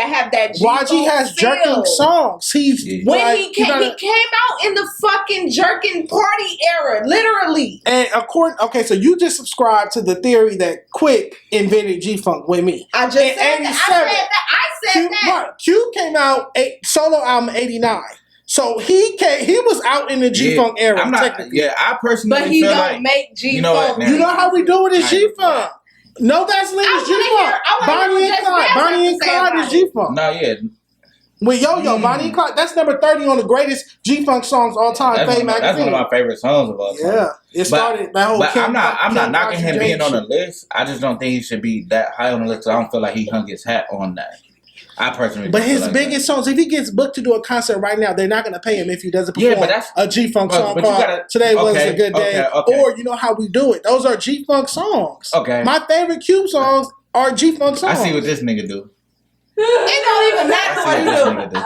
have that G-Funk YG has jerking songs. He came out in the fucking jerking party era, literally. And so you just subscribe to the theory that Quik invented G-Funk with me. I just said that. I said that. Cube came out solo album 89. So he was out in the G-Funk era. Technically. I personally but he don't make G-Funk. You know how we do it is G-Funk. No Vaseline is G-Funk. Bonnie and Clyde is G-Funk. No, yeah. With Yo-Yo, Bonnie and Clyde, that's number 30 on the greatest G-Funk songs all time. That's one of my favorite songs of all time. Yeah, it started that whole. But I'm not knocking him being on the list. I just don't think he should be that high on the list. I don't feel like he hung his hat on that. I personally. But his biggest songs, if he gets booked to do a concert right now, they're not going to pay him if he doesn't perform a G-Funk song called "Today Was a Good Day" or "You Know How We Do It." Those are G-Funk songs. Okay. My favorite Cube songs are G-Funk songs. I see what this nigga do. It don't even matter what he do.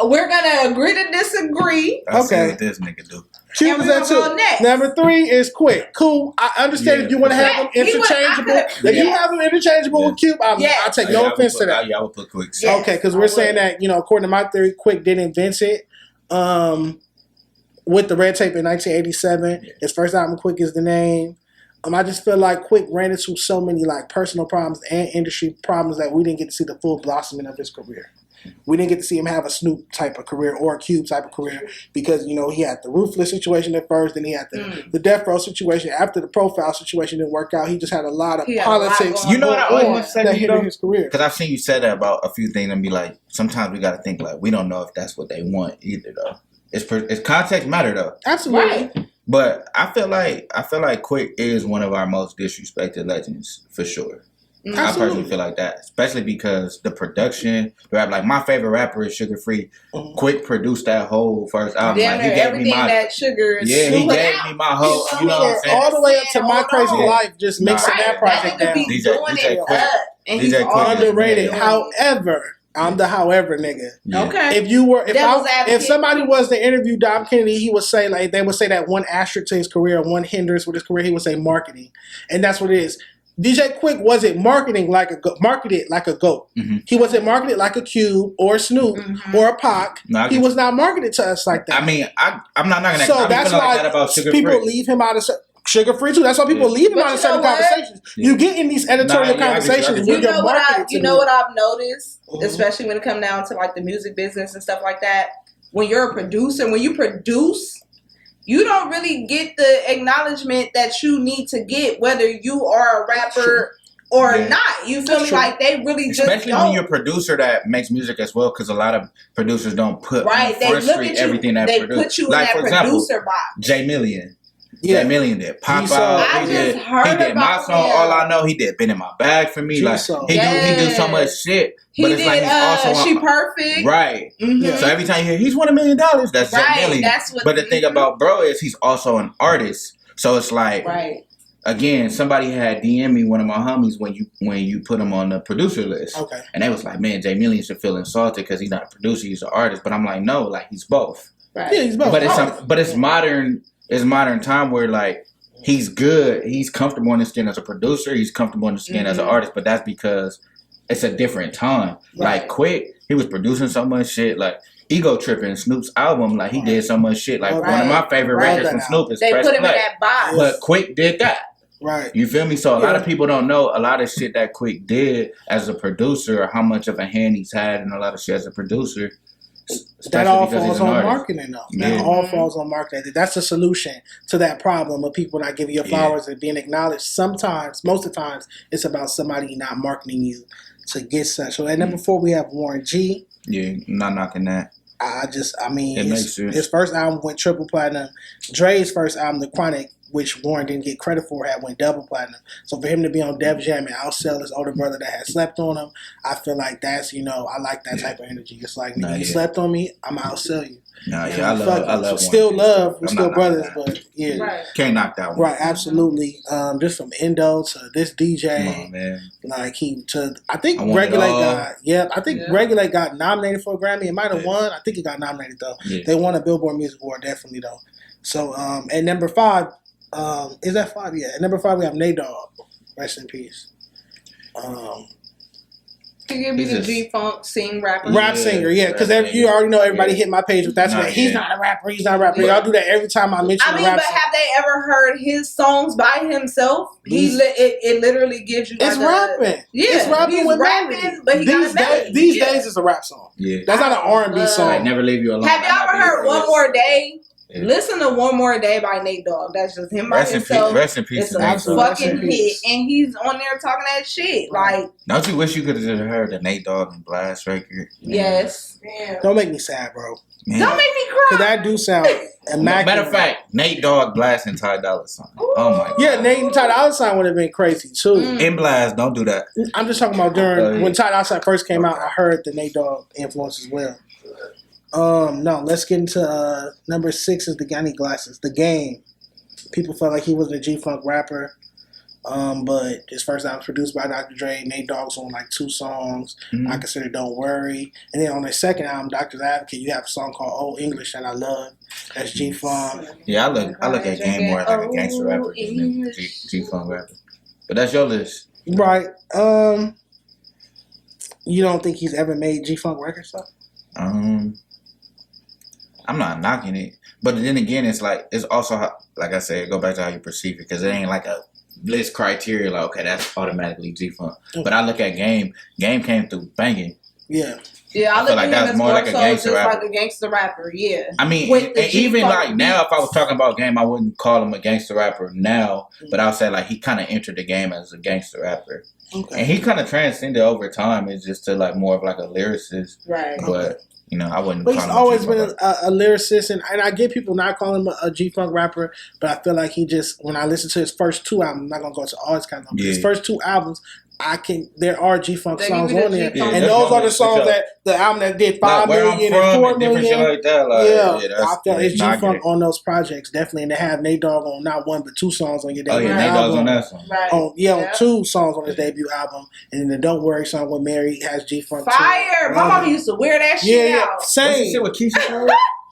We're gonna agree to disagree. I see what this nigga do. Cube is at 2. Number 3 is Quik. Cool. I understand if you want to have them interchangeable. If you have them interchangeable with Cube, I'll take no offense to that. Yeah, I would put Quik. Okay, because we're saying that, according to my theory, Quik did invent it with the Red Tape in 1987. His first album, Quik is the Name. I just feel like Quik ran into so many personal problems and industry problems that we didn't get to see the full blossoming of his career. We didn't get to see him have a Snoop type of career or a Cube type of career because, he had the Ruthless situation at first, then he had the Death Row situation. After the Profile situation didn't work out, he just had a lot of politics. You know what I always say that hindered his career. Because I've seen you say that about a few things and be like, sometimes we got to think we don't know if that's what they want either though. It's context matter though. Absolutely. Right. But I feel like Quik is one of our most disrespected legends for sure. Absolutely. I personally feel like that, especially because the production, my favorite rapper is Sugar Free. Quik produced that whole first album. Yeah, he gave me that Sugar. Yeah, he gave me my whole. You know what I'm saying? All the way up to My Crazy Life, just mixing that project down. DJ Quik. He's underrated. However, I'm the however nigga. Yeah. Okay. If somebody was to interview Dom Kennedy, he would say they would say that one asterisk to his career, one hindrance with his career, he would say marketing, and that's what it is. DJ Quik wasn't marketed like a goat. Mm-hmm. He wasn't marketed like a Cube or Snoop or a Pac. No, he was not marketed to us like that. I mean, I'm not knocking that. So that's why that about Sugar people Free. leave him out of Sugar Free too. That's why people leave him out of certain conversations. Yeah. You get in these editorial conversations when you're marketed to. You know what I've noticed, especially when it comes down to the music business and stuff like that. When you're a producer, when you produce, you don't really get the acknowledgement that you need to get, whether you are a rapper or not. You feel me? Like they really especially when you're a producer that makes music as well, because a lot of producers don't put they look at you, everything that they put you in that producer box. Jay Million. Yeah, Million did Pop Out. He did My Song. All I Know. He did Been in My Bag for me. He do so much shit. But it's like he's also She Perfect. Right. Mm-hmm. So every time you hear he's $1 million, that's Jay Million. That's what. But the thing about bro is he's also an artist. So it's like again, somebody had DM me, one of my homies, when you put him on the producer list. Okay. And they was like, man, Jay Million should feel insulted because he's not a producer, he's an artist. But I'm like, no, he's both. Right. Yeah, he's both. But it's modern. It's modern time where he's good, he's comfortable in his skin as a producer, he's comfortable in his skin as an artist, but that's because it's a different time. Like Quik, he was producing so much shit. Like Ego Tripping, Snoop's album, like he did so much shit. Like one of my favorite records from Snoop is They Press put him Play. in that box. But Quik did that. Right. You feel me? So a lot of people don't know a lot of shit that Quik did as a producer, or how much of a hand he's had in a lot of shit as a producer. That all falls on marketing, though. That all falls on marketing. That's the solution to that problem of people not giving you flowers and being acknowledged. Sometimes, most of the times, it's about somebody not marketing you to get such. So at number 4, we have Warren G. Yeah, I'm not knocking that. I mean, his first album went triple platinum. Dre's first album, The Chronic, which Warren didn't get credit for, went double platinum. So for him to be on Def Jam and outsell his older brother that had slept on him, I feel like that's, I like that type of energy. It's like, you slept on me, I'm going to outsell you. I love still love, we're still brothers, but can't knock that one. Right, absolutely. Just from Endo to this DJ, come on, man. like I think Regulate Regulate got nominated for a Grammy. It might have won. I think it got nominated though. Yeah. They won a Billboard Music Award, definitely though. So at number 5, is that 5? Yeah, at number 5 we have Nate Dogg. Rest in peace. He could be the G-Funk rapper. Rap singer, yeah. Because you already know everybody hit my page with that. He's not a rapper. He's not a rapper. Y'all do that every time I mention a rap but have they ever heard his songs by himself? It literally gives you it's rapping. Yeah. It's rapping with rapping, but he got a melody. These days it's a rap song. Yeah. That's not an R&B song. I Never Leave You Alone. Have y'all ever heard One More Day? Yeah. Listen to One More Day by Nate Dogg. That's just him by himself. Rest in peace. It's a fucking hit. And he's on there talking that shit. Like, don't you wish you could have heard the Nate Dogg and Blast record? Yes. Man. Don't make me sad, bro. Man. Don't make me cry. Because that do sound immaculate. Matter of fact, Nate Dogg, Blast, and Ty Dolla $ign. Oh my god. Yeah, Nate and Ty Dolla $ign would have been crazy too. In Blast, don't do that. I'm just talking about when Ty Dolla $ign first came out, I heard the Nate Dogg influence as well. No, let's get into number 6 is the Gunny Glasses. The Game. People felt like he wasn't a G-Funk rapper. But his first album was produced by Dr. Dre. Nate Dogg's on like 2 songs. I consider Don't Worry. And then on his second album, Doctor's Advocate, you have a song called Old English that I love. That's G-Funk. Yeah, I look at Game more like a gangster rapper than a G-Funk rapper. But that's your list. Right. You don't think he's ever made G-Funk records though? I'm not knocking it, but then again, it's also how, like I said, go back to how you perceive it, because it ain't like a list criteria like, okay, that's automatically G-Funk. But I look at Game came through banging. Yeah. Yeah, I feel like that's more like a gangster rapper. Like a gangster rapper, yeah. I mean, and even like now, if I was talking about Game, I wouldn't call him a gangster rapper now, but I would say like he kind of entered the game as a gangster rapper. Okay. And he kind of transcended over time. It's just to like more of like a lyricist. Right. But I wouldn't. But he's always been a lyricist, and I get people not calling him a G-Funk rapper, but I feel like he just, when I listen to his first 2 albums, I'm not gonna go to all his kind of his first 2 albums. There are G-Funk songs on there, and those are the songs that the album that did 5 million and 4 million. Like that. I feel it's G-Funk on those projects definitely, and they have Nate Dogg on not 1 but 2 songs on your debut album. Nate Dogg's on that song. Right. On 2 songs on his debut album, and then the Don't Worry song with Mary has G-Funk. Fire! My mom used to wear that shit out. Same. What's the shit with Keisha?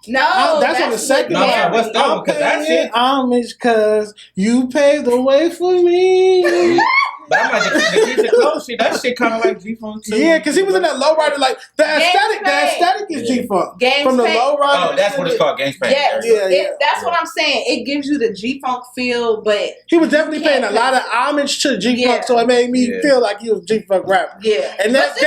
No, that's on the second album. What's that? I'm paying homage because you paved the way for me. But I'm like, the Keisha Cole shit, that shit kind of like G-Funk too. Yeah, because he was in that lowrider, like, the aesthetic is G-Funk. From the lowrider. Oh, that's what it's called, Gangspan. Yeah. That's what I'm saying. It gives you the G-Funk feel, but... He was definitely paying a lot of homage to G-Funk, so it made me feel like he was a G-Funk rapper. Yeah. And that's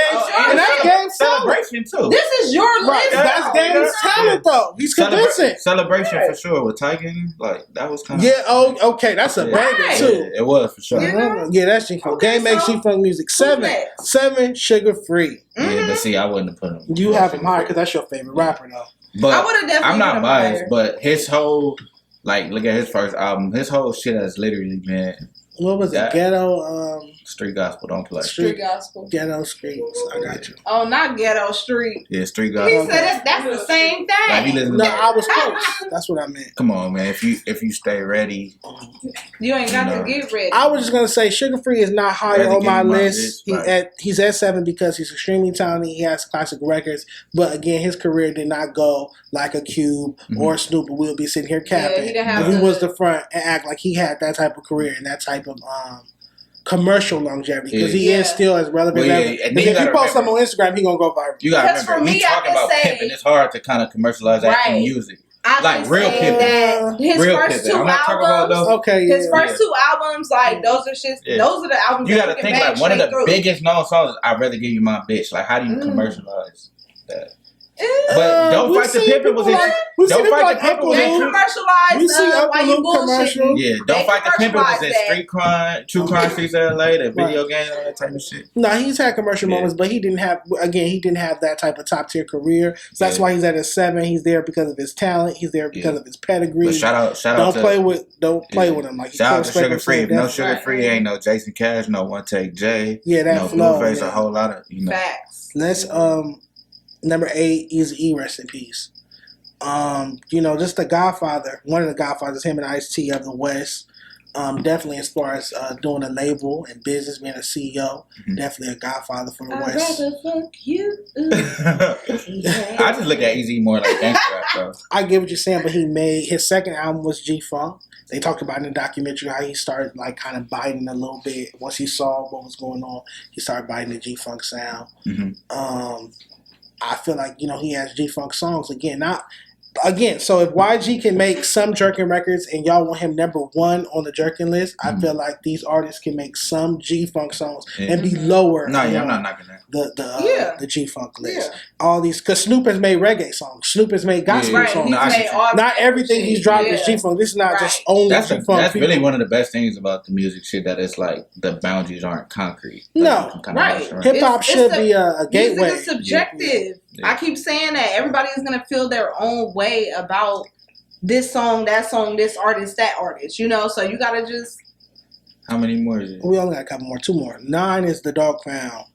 Game's Celebration, too. This is your list. That's Game's talent, though. He's convincing. Celebration, for sure, with Tiger. Like, that was kind of... Yeah, okay, that's a banger, too. It was, for sure. Yeah, that's G-Funk. Game makes G-Funk music. 7, Sugar Free. Yeah, but see, I wouldn't have put him. You have him higher because that's your favorite rapper, though. But I would have definitely. I'm not biased, but his whole, look at his first album. His whole shit has literally been. What was it? Ghetto. Street gospel. Don't play. Street gospel. Ghetto streets. I got you. Oh, not ghetto street. Yeah, street gospel. He said that's the same thing. No, I was close. That's what I meant. Come on, man. If you stay ready, you ain't got to get ready. I was just gonna say Sugar Free is not higher on my list. He's at 7 because he's extremely talented. He has classic records, but again, his career did not go like a Cube or Snoop. We'll be sitting here capping. He was the front and act like he had that type of career and that type of commercial longevity because he Yeah. is still as relevant Well, as yeah, ever. and Because then if you you gotta post something on Instagram, he gonna go viral. You gotta Because remember, for he me, I talking can about say- pimping. It's hard to kind of commercialize that in Right. music. I Like, can real say pimping. that his Real first pimping. two I'm not talking about albums, those. Okay, yeah. his first two albums, like those are shit. Yeah. Those are the albums You that gotta you think can like bang one of the straight through. biggest known songs is "I'd Rather Give You My Bitch." Like, how do you commercialize that? But Don't we've Fight the seen Pimpin' was people his. like- we've Don't seen people Fight like the Pimpin' Uncle was They his. Luke. commercialized We see Why Uncle You Luke commercial. Bullshitting. Yeah, They Don't Fight the Pimpin' was commercialized his that. Street Crime, True Crime Streets of LA, the video game, all that type of shit. No, he's had commercial Yeah. moments, but he didn't have that type of top tier career. So that's Yeah. why he's at a 7. He's there because of his talent. He's there because of his pedigree. But shout out Don't to play with him. Like shout out to respect Sugar Free. If himself, no definitely. Sugar Free, ain't no Jason Cash, no One Take J, Yeah, that no flow, Blueface, yeah. a whole lot of Facts. Let's number 8, Eazy-E, rest in peace. Just the Godfather, one of the Godfathers, him and Ice-T of the West. Definitely as far as doing a label and business, being a CEO, definitely a Godfather for the I'd West. rather fuck you. I just look at Easy more like gangster rap, though. I get what you're saying, but he made his second album was G-Funk. They talked about in the documentary how he started like kind of biting a little bit once he saw what was going on. He started biting the G-Funk sound. I feel like he has G-Funk songs again. So if YG can make some jerkin records and y'all want him number 1 on the jerkin list, I feel like these artists can make some G-Funk songs and be lower. No, yeah, I'm not knocking that. The G-Funk list. All these, because Snoop has made reggae songs. Snoop has made gospel Right, songs. he's made all Not everything shit. he's dropped is G-Funk. This is not just only G-Funk. That's people. really one of the best things about the music shit, that it's like the boundaries aren't concrete. Like, No. you can kinda Right. rush around. Hip hop It's should a- be a gateway. Music is subjective. Yeah. I keep saying that everybody is gonna feel their own way about this song, that song, this artist, that artist. So you gotta just. How many more is it? We only got a couple more. 2 more. 9 is the Dog Pound.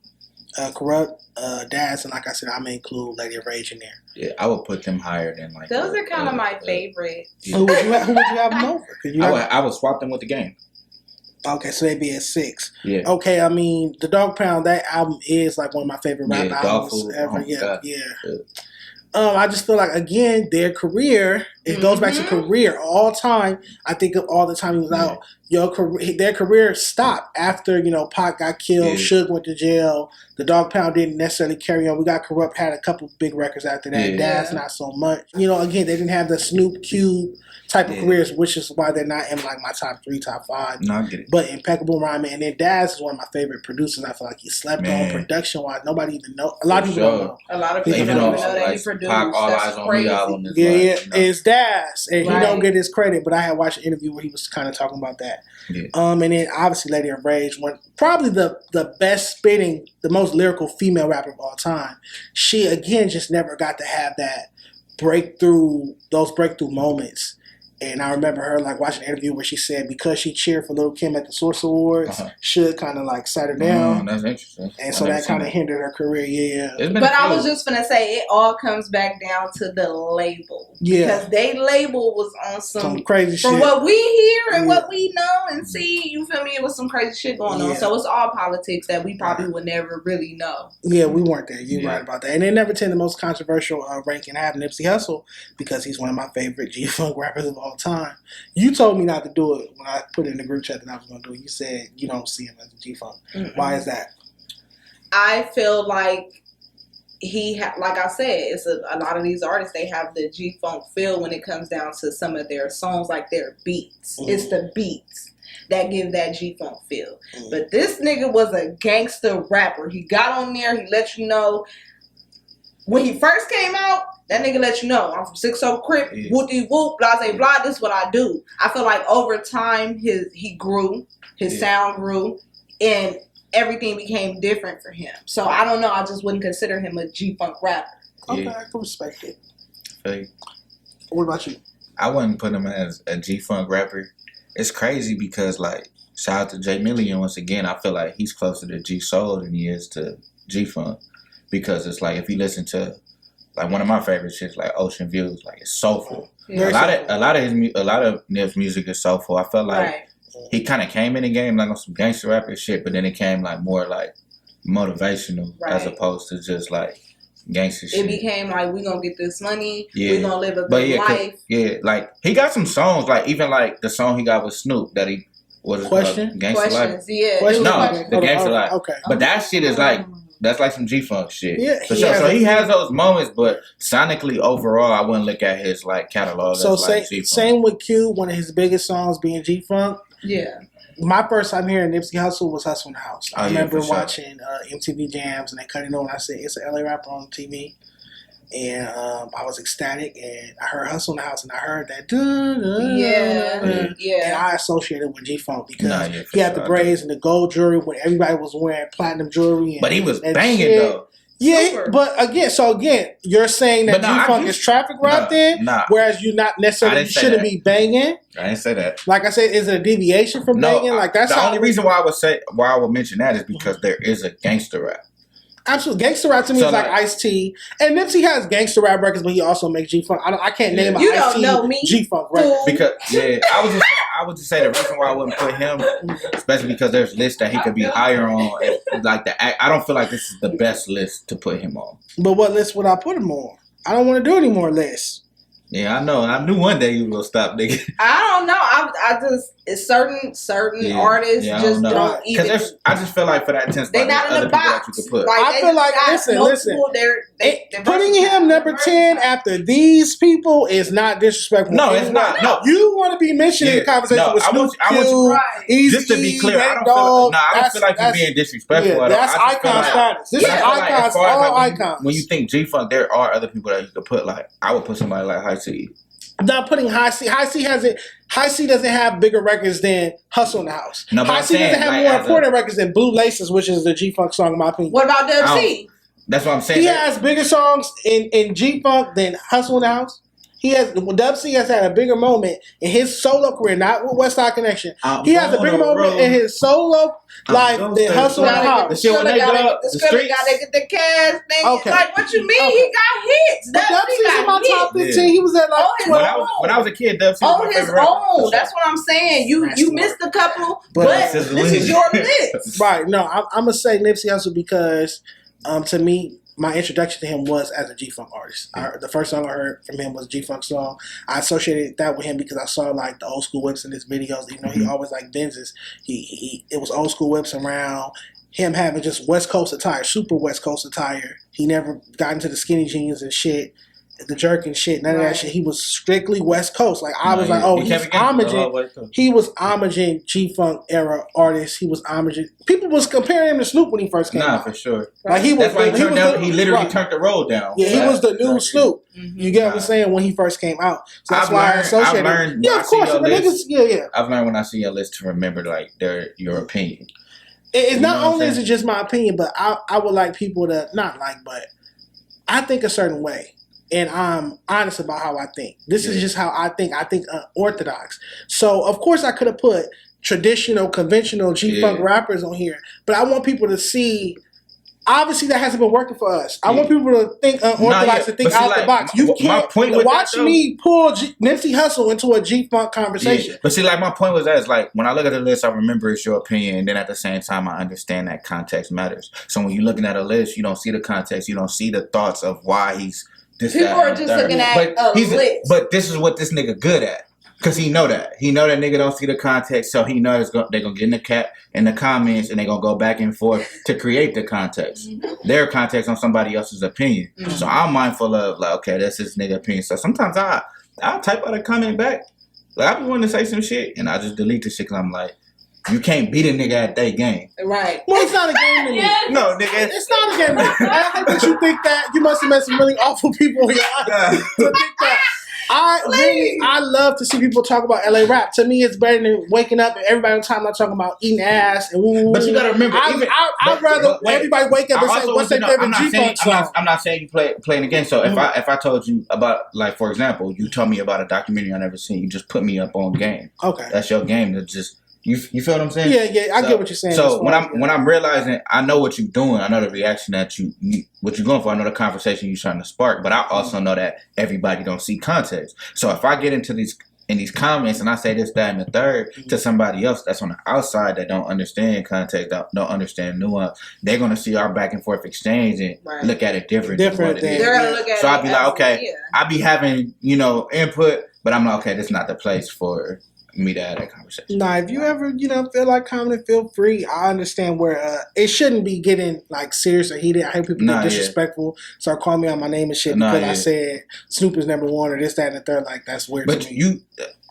Corrupt, Daz, and like I said, I'm gonna include Lady of Rage in there. Yeah, I would put them higher than like. Those are kind of my favorite. Yeah. Who would you have them over? 'Cause you I would swap them with the game. Okay, so they'd be at 6. Yeah. Okay, I mean, the Dog Pound, that album is like one of my favorite rap Yeah, albums Dog Food. ever. Oh, Yeah. God. I just feel like, again, their career, it goes back to career. All time, I think of all the time he was out, their career stopped after, Pac got killed, Suge went to jail, the Dog Pound didn't necessarily carry on. We got Corrupt, had a couple big records after that. Yeah. Daz, not so much. Again, they didn't have the Snoop Cube type of careers, which is why they're not in like my top 3, top 5. No, I get it. But impeccable rhyming, and then Daz is one of my favorite producers. I feel like he slept on production wise. Nobody even know. A lot of people don't know. A lot of people Even don't though even know that he like produced. Pac, All That's Eyes on crazy. Me album is Yeah, like, it's Daz, and he Right. don't get his credit. But I had watched an interview where he was kind of talking about that. Yeah. And then obviously Lady of Rage, probably the best spitting, the most lyrical female rapper of all time. She again just never got to have that those breakthrough moments. And I remember her like watching an interview where she said because she cheered for Lil Kim at the Source Awards, Suge kind of like sat her down. That's interesting. And so that kind of hindered her career. Yeah. But I was just gonna say it all comes back down to the label. Yeah. Because they label was on some crazy shit. From what we hear and what we know and see, you feel me? It was some crazy shit going on. So it's all politics that we probably would never really know. Yeah, we weren't there. You're right about that. And they never tend the most controversial ranking have Nipsey Hussle because he's one of my favorite G-Funk rappers of all time. You told me not to do it when I put it in the group chat that I was going to do it. You said you don't see him as a G-Funk. Why is that? I feel like like I said, it's a lot of these artists, they have the G-Funk feel when it comes down to some of their songs, like their beats. It's the beats that give that G-Funk feel. But this nigga was a gangster rapper. He got on there, he let you know. When he first came out, that nigga let you know, I'm from 6-0 Crip, whoopty whoop, blah, blah, blah, this is what I do. I feel like over time, he grew, his sound grew, and everything became different for him. So I don't know, I just wouldn't consider him a G-Funk rapper. Okay, I can respect it. Hey. What about you? I wouldn't put him as a G-Funk rapper. It's crazy because, like, shout out to J Million once again. I feel like he's closer to G-Soul than he is to G-Funk. Because it's like, if you listen to, like, one of my favorite shits, like Ocean Views, like, it's soulful. Yeah. A lot of Nip's music is soulful. I felt like he kind of came in the game like on some gangster rapper shit, but then it came like more like motivational as opposed to just like gangster shit. It became like, we gonna get this money, we gonna live a good life. Yeah, like he got some songs, like even like the song he got with Snoop that he what is it Question? called? Gangsta Life. Questions, yeah. Question? No, Okay. the Gangsta Life. Okay. But that shit is like, that's like some G-Funk shit. Yeah, For sure. So he has those moments, but sonically overall, I wouldn't look at his like catalog So as like G-Funk. same with Q, one of his biggest songs being G-Funk. Yeah. My first time hearing Nipsey Hussle was Hustle in the House. I remember for sure. watching MTV Jams and they cut it on. I said, it's an LA rapper on TV. And I was ecstatic, and I heard Hustle in the House, and I heard that. Yeah. And I associated with G-Funk because for he had sure, the braids and the gold jewelry when everybody was wearing platinum jewelry. And, But he was and banging shit. though. Yeah, Super. but again, you're saying that But no, G-Funk is traffic rap then, Nah. whereas you not necessarily I didn't say shouldn't that. be banging. I didn't say that. Like I said, is it a deviation from banging? Like that's the how only reason why I would mention that is because there is a gangster rap. Absolutely, gangster rap to me So is like like- Ice-T, and Nipsey has gangster rap records, but he also makes G-Funk. I can't name an You don't Ice-T know me. G-Funk record. Because I would just say the reason why I wouldn't put him, especially because there's lists that he could be higher on. And like I don't feel like this is the best list to put him on. But what list would I put him on? I don't want to do any more lists. Yeah, I know. I knew one day you were gonna stop, nigga. I don't know. I just it's certain artists just don't even. Because I just feel like for that 10 spot, They not there's in the other people that box. you could put. Like, I they feel like just got listen. multiple, they're Putting him number 10 after these people is not disrespectful. No, it's not. No, You want to be mentioned in the conversation with Snoop Q, Eazy-E, just to be clear, I Nate don't Dogg. feel like you're being disrespectful. Yeah, at all. that's I just feel icon like- status. This is But I feel like as icons, far as, all like, icons. When you think G-Funk, there are other people that you could put. Like I would put somebody like High C. Not putting High C. High C doesn't have bigger records than Hustle in the House. No, but High I'm C doesn't saying, have like, more as a- important records than Blue Laces, which is the G-Funk song in my opinion. What about Dub C? That's what I'm saying. He has bigger songs in G-Funk than Hustle in the House. Dub C has had a bigger moment in his solo career, not with West Side Connection. He has a bigger moment in his solo life than Hustle in the House. The shit when they dub the streets. Gotta get the cash thing. Okay. Like what you mean? Okay. He got hits. But Dub C's in my top 15. Yeah. He was at like Oh, his 12. When I was a kid, Dub C was On my his favorite rapper. own. That's what I'm saying. You missed a couple, But but this this is is your list. Right. No, I'm going to say Nipsey Hussle because to me, my introduction to him was as a G-Funk artist. The first song I heard from him was a G-Funk song. I associated that with him because I saw like the old school whips in his videos. Even though he always liked Benzes, it was old school whips around. Him having just West Coast attire, super West Coast attire. He never got into the skinny jeans and shit, the jerk and shit, none of that shit. He was strictly West Coast. Like I was like, oh, he's homaging. He was homaging G-Funk era artists. He was homaging. People was comparing him to Snoop when he first came out. For sure. Like he was. That's why he literally right. turned the road down. Yeah, he was the new Snoop. Mm-hmm. You get what I'm saying when he first came out. So that's I've why I learned- associated. I've learned Yeah, when of I see course. your But niggas, list. yeah. I've learned when I see your list to remember like your opinion. It's not know what I'm only is it saying? just my opinion, but I would like people to not like, but I think a certain way. And I'm honest about how I think. This is just how I think. I think unorthodox. So, of course, I could have put traditional, conventional G-Funk rappers on here, but I want people to see. Obviously, that hasn't been working for us. I want people to think unorthodox and think out the box. You can't watch me pull Nipsey Hussle into a G-Funk conversation. Yeah. But see, like my point was that it's like when I look at the list, I remember it's your opinion, and then at the same time, I understand that context matters. So when you're looking at a list, you don't see the context, you don't see the thoughts of why he's. People are just looking at a list. But this is what this nigga good at. Cause he know that nigga don't see the context, so he knows they're gonna get in the comments and they're gonna go back and forth to create the context, their context on somebody else's opinion. So I'm mindful of like, okay, that's his nigga opinion. So sometimes I'll type out a comment back, like I be wanting to say some shit and I just delete the shit because I'm like, you can't beat a nigga at that game. Right. Well, it's not a game to me. No, nigga, It's not a game to me. I hate that you think that. You must have met some really awful people in your life to think that. I love to see people talk about LA rap. To me, it's better than waking up and everybody on time not talking about eating ass and woo. But you gotta remember, I'd rather everybody wake up and say, "What's their favorite G-Funk song?" I'm not saying you playing the game. So if I told you about, like, for example, you told me about a documentary I never seen, you just put me up on game. Okay, that's your game. That just you feel what I'm saying? Yeah, I get what you're saying. So when I'm realizing, I know what you're doing. I know the reaction that you what you're going for. I know the conversation you're trying to spark. But I also know that everybody don't see context. So if I get into these comments and I say this, that, and the third to somebody else that's on the outside that don't understand context, don't understand nuance, they're gonna see our back and forth exchange and look at it different. They're gonna look at so it. I'd be like, okay, I be having input, but I'm like, okay, this is not the place for me to have that conversation. Nah, if you ever, feel like commenting, feel free. I understand where it shouldn't be getting like serious or heated. I hate people get disrespectful, start calling me out my name and shit because I said Snoop is number one or this, that, and the third. Like that's weird. But to me. you,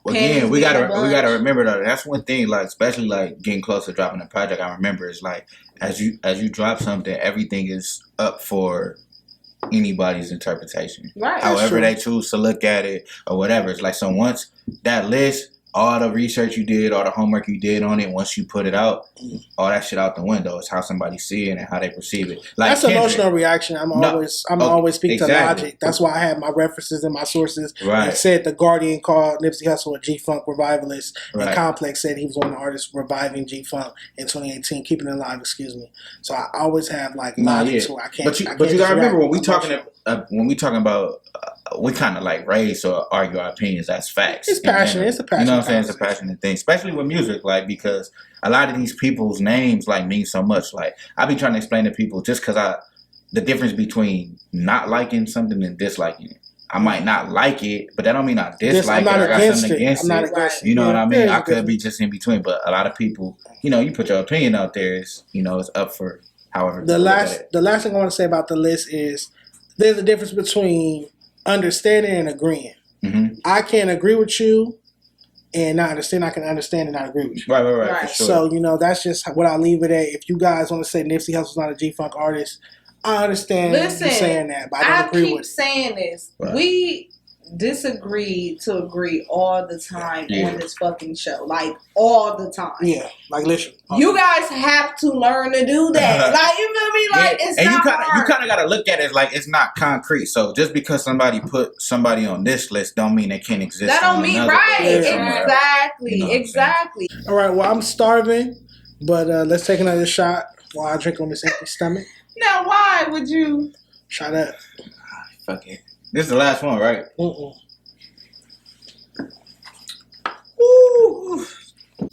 again, we gotta remember though. That's one thing. Like especially like getting close to dropping a project. I remember is like as you drop something, everything is up for anybody's interpretation. Right. However they choose to look at it or whatever. It's like so once that list. All the research you did, all the homework you did on it, once you put it out, all that shit out the window. It's how somebody see it and how they perceive it. Like that's emotional reaction. I'm always speak to logic. That's why I have my references and my sources. Right. I said The Guardian called Nipsey Hussle a G-Funk revivalist. Right. And Complex said he was one of the artists reviving G-Funk in 2018, keeping it alive, excuse me. So I always have like logic to where I can't. But you gotta remember when we talking about we kind of like raise or argue our opinions as facts. It's passionate. It's a passionate. You know what I'm saying? It's a passionate thing, especially with music, like because a lot of these people's names like mean so much. Like I be trying to explain to people just because the difference between not liking something and disliking it. I might not like it, but that don't mean I dislike it. I got something against it. I'm not against it. You know what I mean? I could be just in between, but a lot of people, you put your opinion out there. It's up for however. The last thing I want to say about the list is there's a difference between understanding and agreeing. Mm-hmm. I can't agree with you and not understand. I can understand and not agree with you. Right. For sure. So, that's just what I leave it at. If you guys want to say Nipsey Hussle's not a G-Funk artist, I understand you saying that, but I don't agree with it. I keep saying this. Right. We disagree to agree all the time on this fucking show. Like, all the time. Yeah, like literally. You guys have to learn to do that. Like, you feel me? Like, it's and not hard. You kind of got to look at it like it's not concrete. So just because somebody put somebody on this list don't mean they can't exist. That don't mean right. Exactly. Exactly. All right, well, I'm starving, but let's take another shot while I drink on this empty stomach. Now, why would you? Shut up. Fuck it. This is the last one, right? Woo.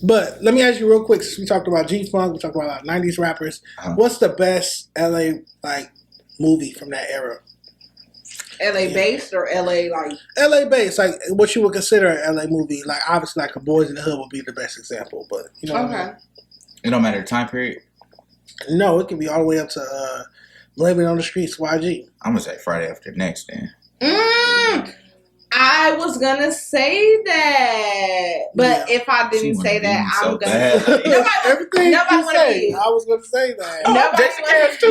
But let me ask you real quick, since we talked about G-Funk, we talked about 90s rappers. What's the best LA movie from that era? LA based or LA LA based, like what you would consider an LA movie. Like obviously like A Boys in the Hood would be the best example, but you know what I mean? It don't matter the time period? No, it can be all the way up to Blame It on the Streets, YG. I'm gonna say Friday After Next then. I was gonna say that, but if I didn't say that, I'm gonna. Nobody want to be. I was gonna say that. Nobody wants to.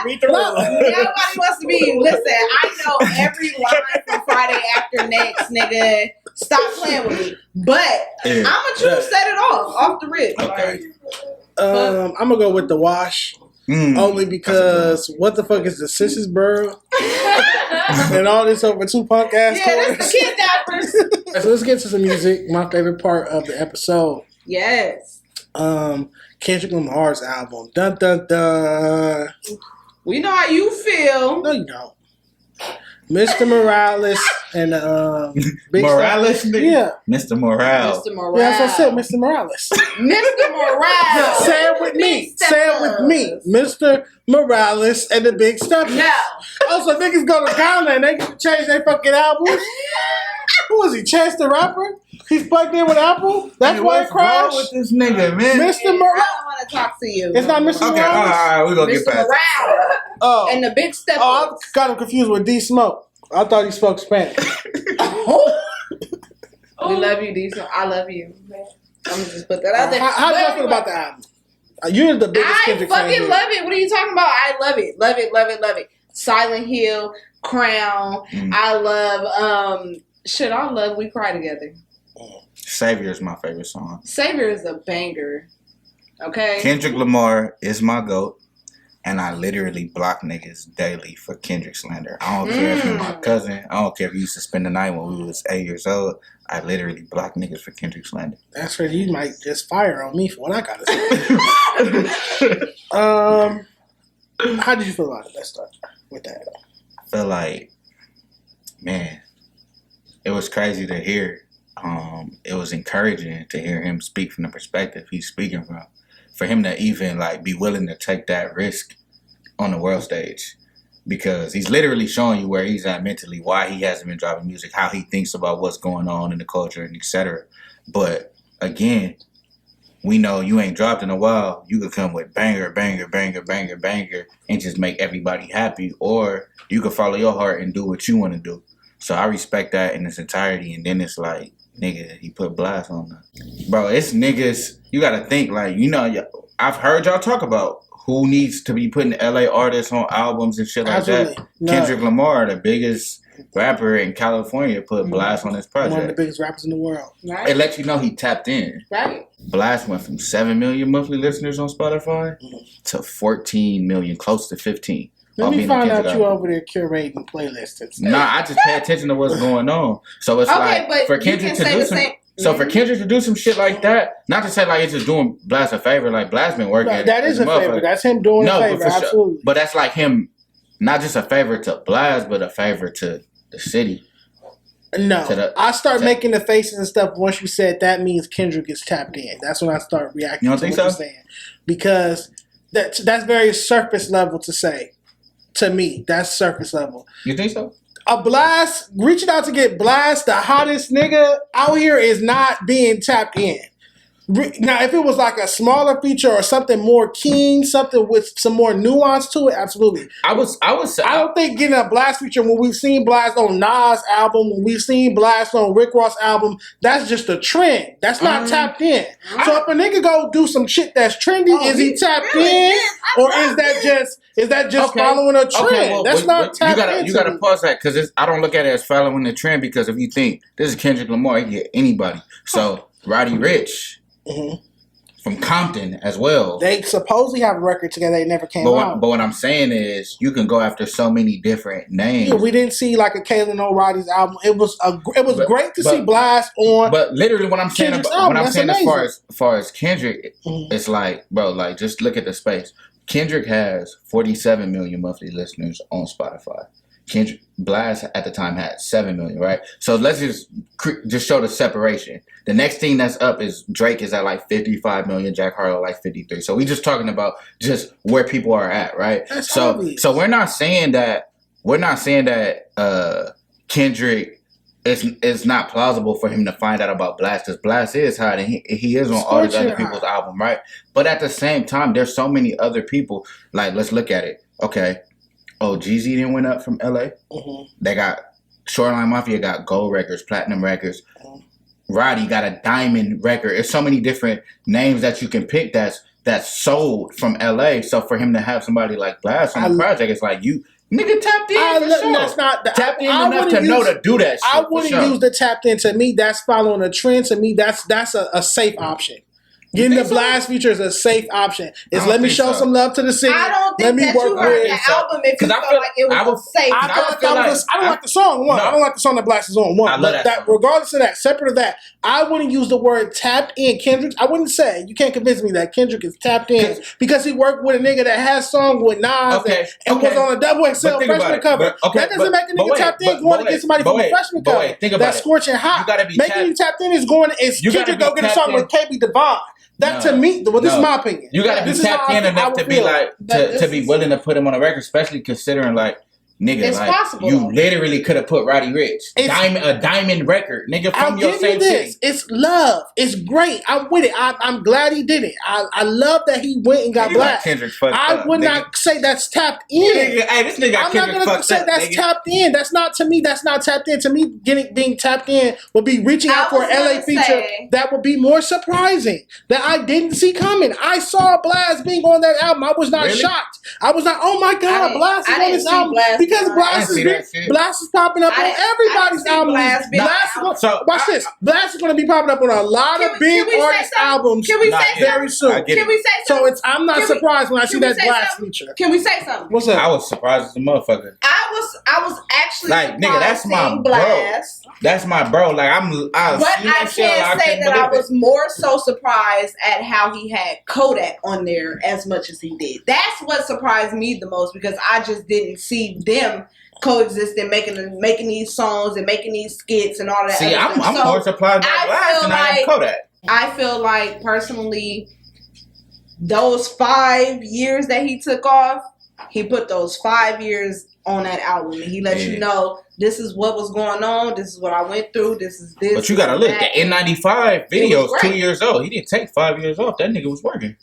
Nobody wants to be. Listen, I know every line from Friday After Next, nigga. Stop playing with me. But I'm gonna set it off the rip. Okay. I'm gonna go with The Wash. Only because what the fuck is the Sisters Borough? And all this over two punk ass chords. That's the kidnappers. So let's get to some music. My favorite part of the episode. Yes. Kendrick Lamar's album. Dun dun dun. We know how you feel. No, you don't. Mr. Morales and Big Morales? Yeah. Mr. Morales. Mr. Morales. Yeah, that's what I said, Mr. Morales. Mr. Morales. Say it with me. Say it with me. Mr. Morales and the Big Steppers. No. Also, niggas go to Ghana and they can change their fucking albums. Who was he? Chance the Rapper? He's plugged in with Apple? That's why it crashed? What's wrong with this nigga, man? Mr. Morales. I don't want to talk to you. It's not Mr. Morales? Okay, all right, we're going to get past Morales. Oh. And the Big Steppers. Oh, I got him confused with D Smoke. I thought he spoke Spanish. We love you, D. I love you. I'm gonna just put that out there. How do you feel about the album? You're the biggest Kendrick fan. I fucking love it. What are you talking about? I love it. Love it, love it, love it. Silent Hill, Crown. I love, I love We Cry Together. Savior is my favorite song. Savior is a banger. Okay? Kendrick Lamar is my GOAT. And I literally block niggas daily for Kendrick slander. I don't care if you're my cousin. I don't care if you used to spend the night when we was 8 years old. I literally block niggas for Kendrick slander. That's right. You might just fire on me for what I gotta say. How did you feel about it? Let's start with that. I feel like, man, it was crazy to hear. It was encouraging to hear him speak from the perspective he's speaking from. For him to even be willing to take that risk on the world stage, because he's literally showing you where he's at mentally, why he hasn't been dropping music, how he thinks about what's going on in the culture, and etc. But again, we know you ain't dropped in a while. You could come with banger, banger, banger, banger, banger, and just make everybody happy, or you could follow your heart and do what you want to do. So I respect that in its entirety. And then it's like, nigga, he put Blast on that. Bro, it's niggas. You got to think, like, you know, I've heard y'all talk about who needs to be putting LA artists on albums and shit like Absolutely. that. No. Kendrick Lamar, the biggest rapper in California, put Blast on his project. One of the biggest rappers in the world. Right. It lets you know he tapped in. Right. Blast went from 7 million monthly listeners on Spotify to 14 million, close to 15. Let me find out you over there curating playlists and stuff. Nah, I just pay attention to what's going on. So it's Okay, like but for you Kendrick can to say do the some. same. So for Kendrick to do some shit like that, not to say like it's just doing Blast a favor, like Blast been working. No, that is a favor. That's him doing a favor. But Absolutely. Sure. But that's like him, not just a favor to Blast, but a favor to the city. No, I start making the faces and stuff once you said that means Kendrick is tapped in. That's when I start reacting You don't to think what you're so? saying. Because that's very surface level to say. To me, that's surface level. You think so? A Blast, reaching out to get Blast, the hottest nigga out here, is not being tapped in. Now, if it was like a smaller feature or something more keen, something with some more nuance to it, absolutely. I don't think getting a Blast feature when we've seen Blast on Nas' album, when we've seen Blast on Rick Ross' album, that's just a trend. That's not tapped in. So if a nigga go do some shit that's trendy, is he tapped in, or is that just following a trend? Okay, well, that's not tapped in. You gotta pause that because I don't look at it as following the trend, because if you think this is Kendrick Lamar, he can get anybody. So Roddy Ricch. Mm-hmm. From Compton as well. They supposedly have a record together. They never came out. But what I'm saying is, you can go after so many different names. Yeah, we didn't see like a Kalen O'Reilly's album. It was great to see Blast on. But literally, what I'm saying, as far as Kendrick, it's like, bro, like just look at the space. Kendrick has 47 million monthly listeners on Spotify. Kendrick Blast at the time had 7 million, right? So let's just show the separation. The next thing that's up is Drake is at like 55 million, Jack Harlow like 53. So we just talking about just where people are at, right? That's so obvious. So we're not saying that Kendrick it's not plausible for him to find out about Blast, because Blast is hot and he is on all these other people's album, right? But at the same time, there's so many other people. Like, let's look at it. Okay. Oh, Jeezy didn't went up from LA. Mm-hmm. They got Shoreline Mafia got gold records, platinum records. Mm-hmm. Roddy got a diamond record. There's so many different names that you can pick that's sold from LA. So for him to have somebody like Blast on the project, it's like you nigga tapped in. That's not tapped in enough to know to do that shit. I wouldn't use the tapped in. To me, that's following a trend. To me, that's a safe option. Getting the Blast feature is a safe option. It's let me show some love to the city. I don't think that you heard the album if you felt like it was safe. I don't like the song. One, I don't like the song that Blast is on. One, but that regardless of that, separate of that, I wouldn't use the word tapped in. Kendrick, I wouldn't say, you can't convince me that Kendrick is tapped in because he worked with a nigga that has songs with Nas and was on a double XL freshman cover. That doesn't make a nigga tapped in going to get somebody from a freshman cover. That's scorching hot. Making you tapped in is Kendrick go get a song with KB Devon. That to me, this is my opinion. You gotta be tapped in enough to be like to be willing to put him on a record, especially considering like nigga, it's like possible. You literally could have put Roddy Ricch a diamond record, nigga, from your same city. It's love. It's great. I'm with it. I'm glad he did it. I love that he went and got Blast. I would not say that's tapped in. Hey, this nigga got Kendrick fucked up. I'm not gonna say that's tapped in. That's not to me. That's not tapped in. To me, being tapped in would be reaching out for an LA feature that would be more surprising that I didn't see coming. I saw Blast being on that album. I was not shocked. I was not. Oh my god, Blast is on this album. Because Blast is popping up on everybody's album. Watch this. Blast is going to be popping up on a lot of big artist albums very soon. Can we say something? So I'm not surprised when I see that Blast feature. Can we say something? What's up? I was surprised as a motherfucker. I was actually like, nigga, that's my Blast. Bro. That's my bro. Like but I can't say that I was more so surprised at how he had Kodak on there as much as he did. That's what surprised me the most, because I just didn't see them coexisting, making these songs and making these skits and all that. See, I'm more surprised by Blast than I am Kodak. I feel like personally, those 5 years that he took off, he put those 5 years on that album, and he let you know this is what was going on, this is what I went through, this is this. But you gotta look, the N95 video is 2 years old. He didn't take 5 years off. That nigga was working.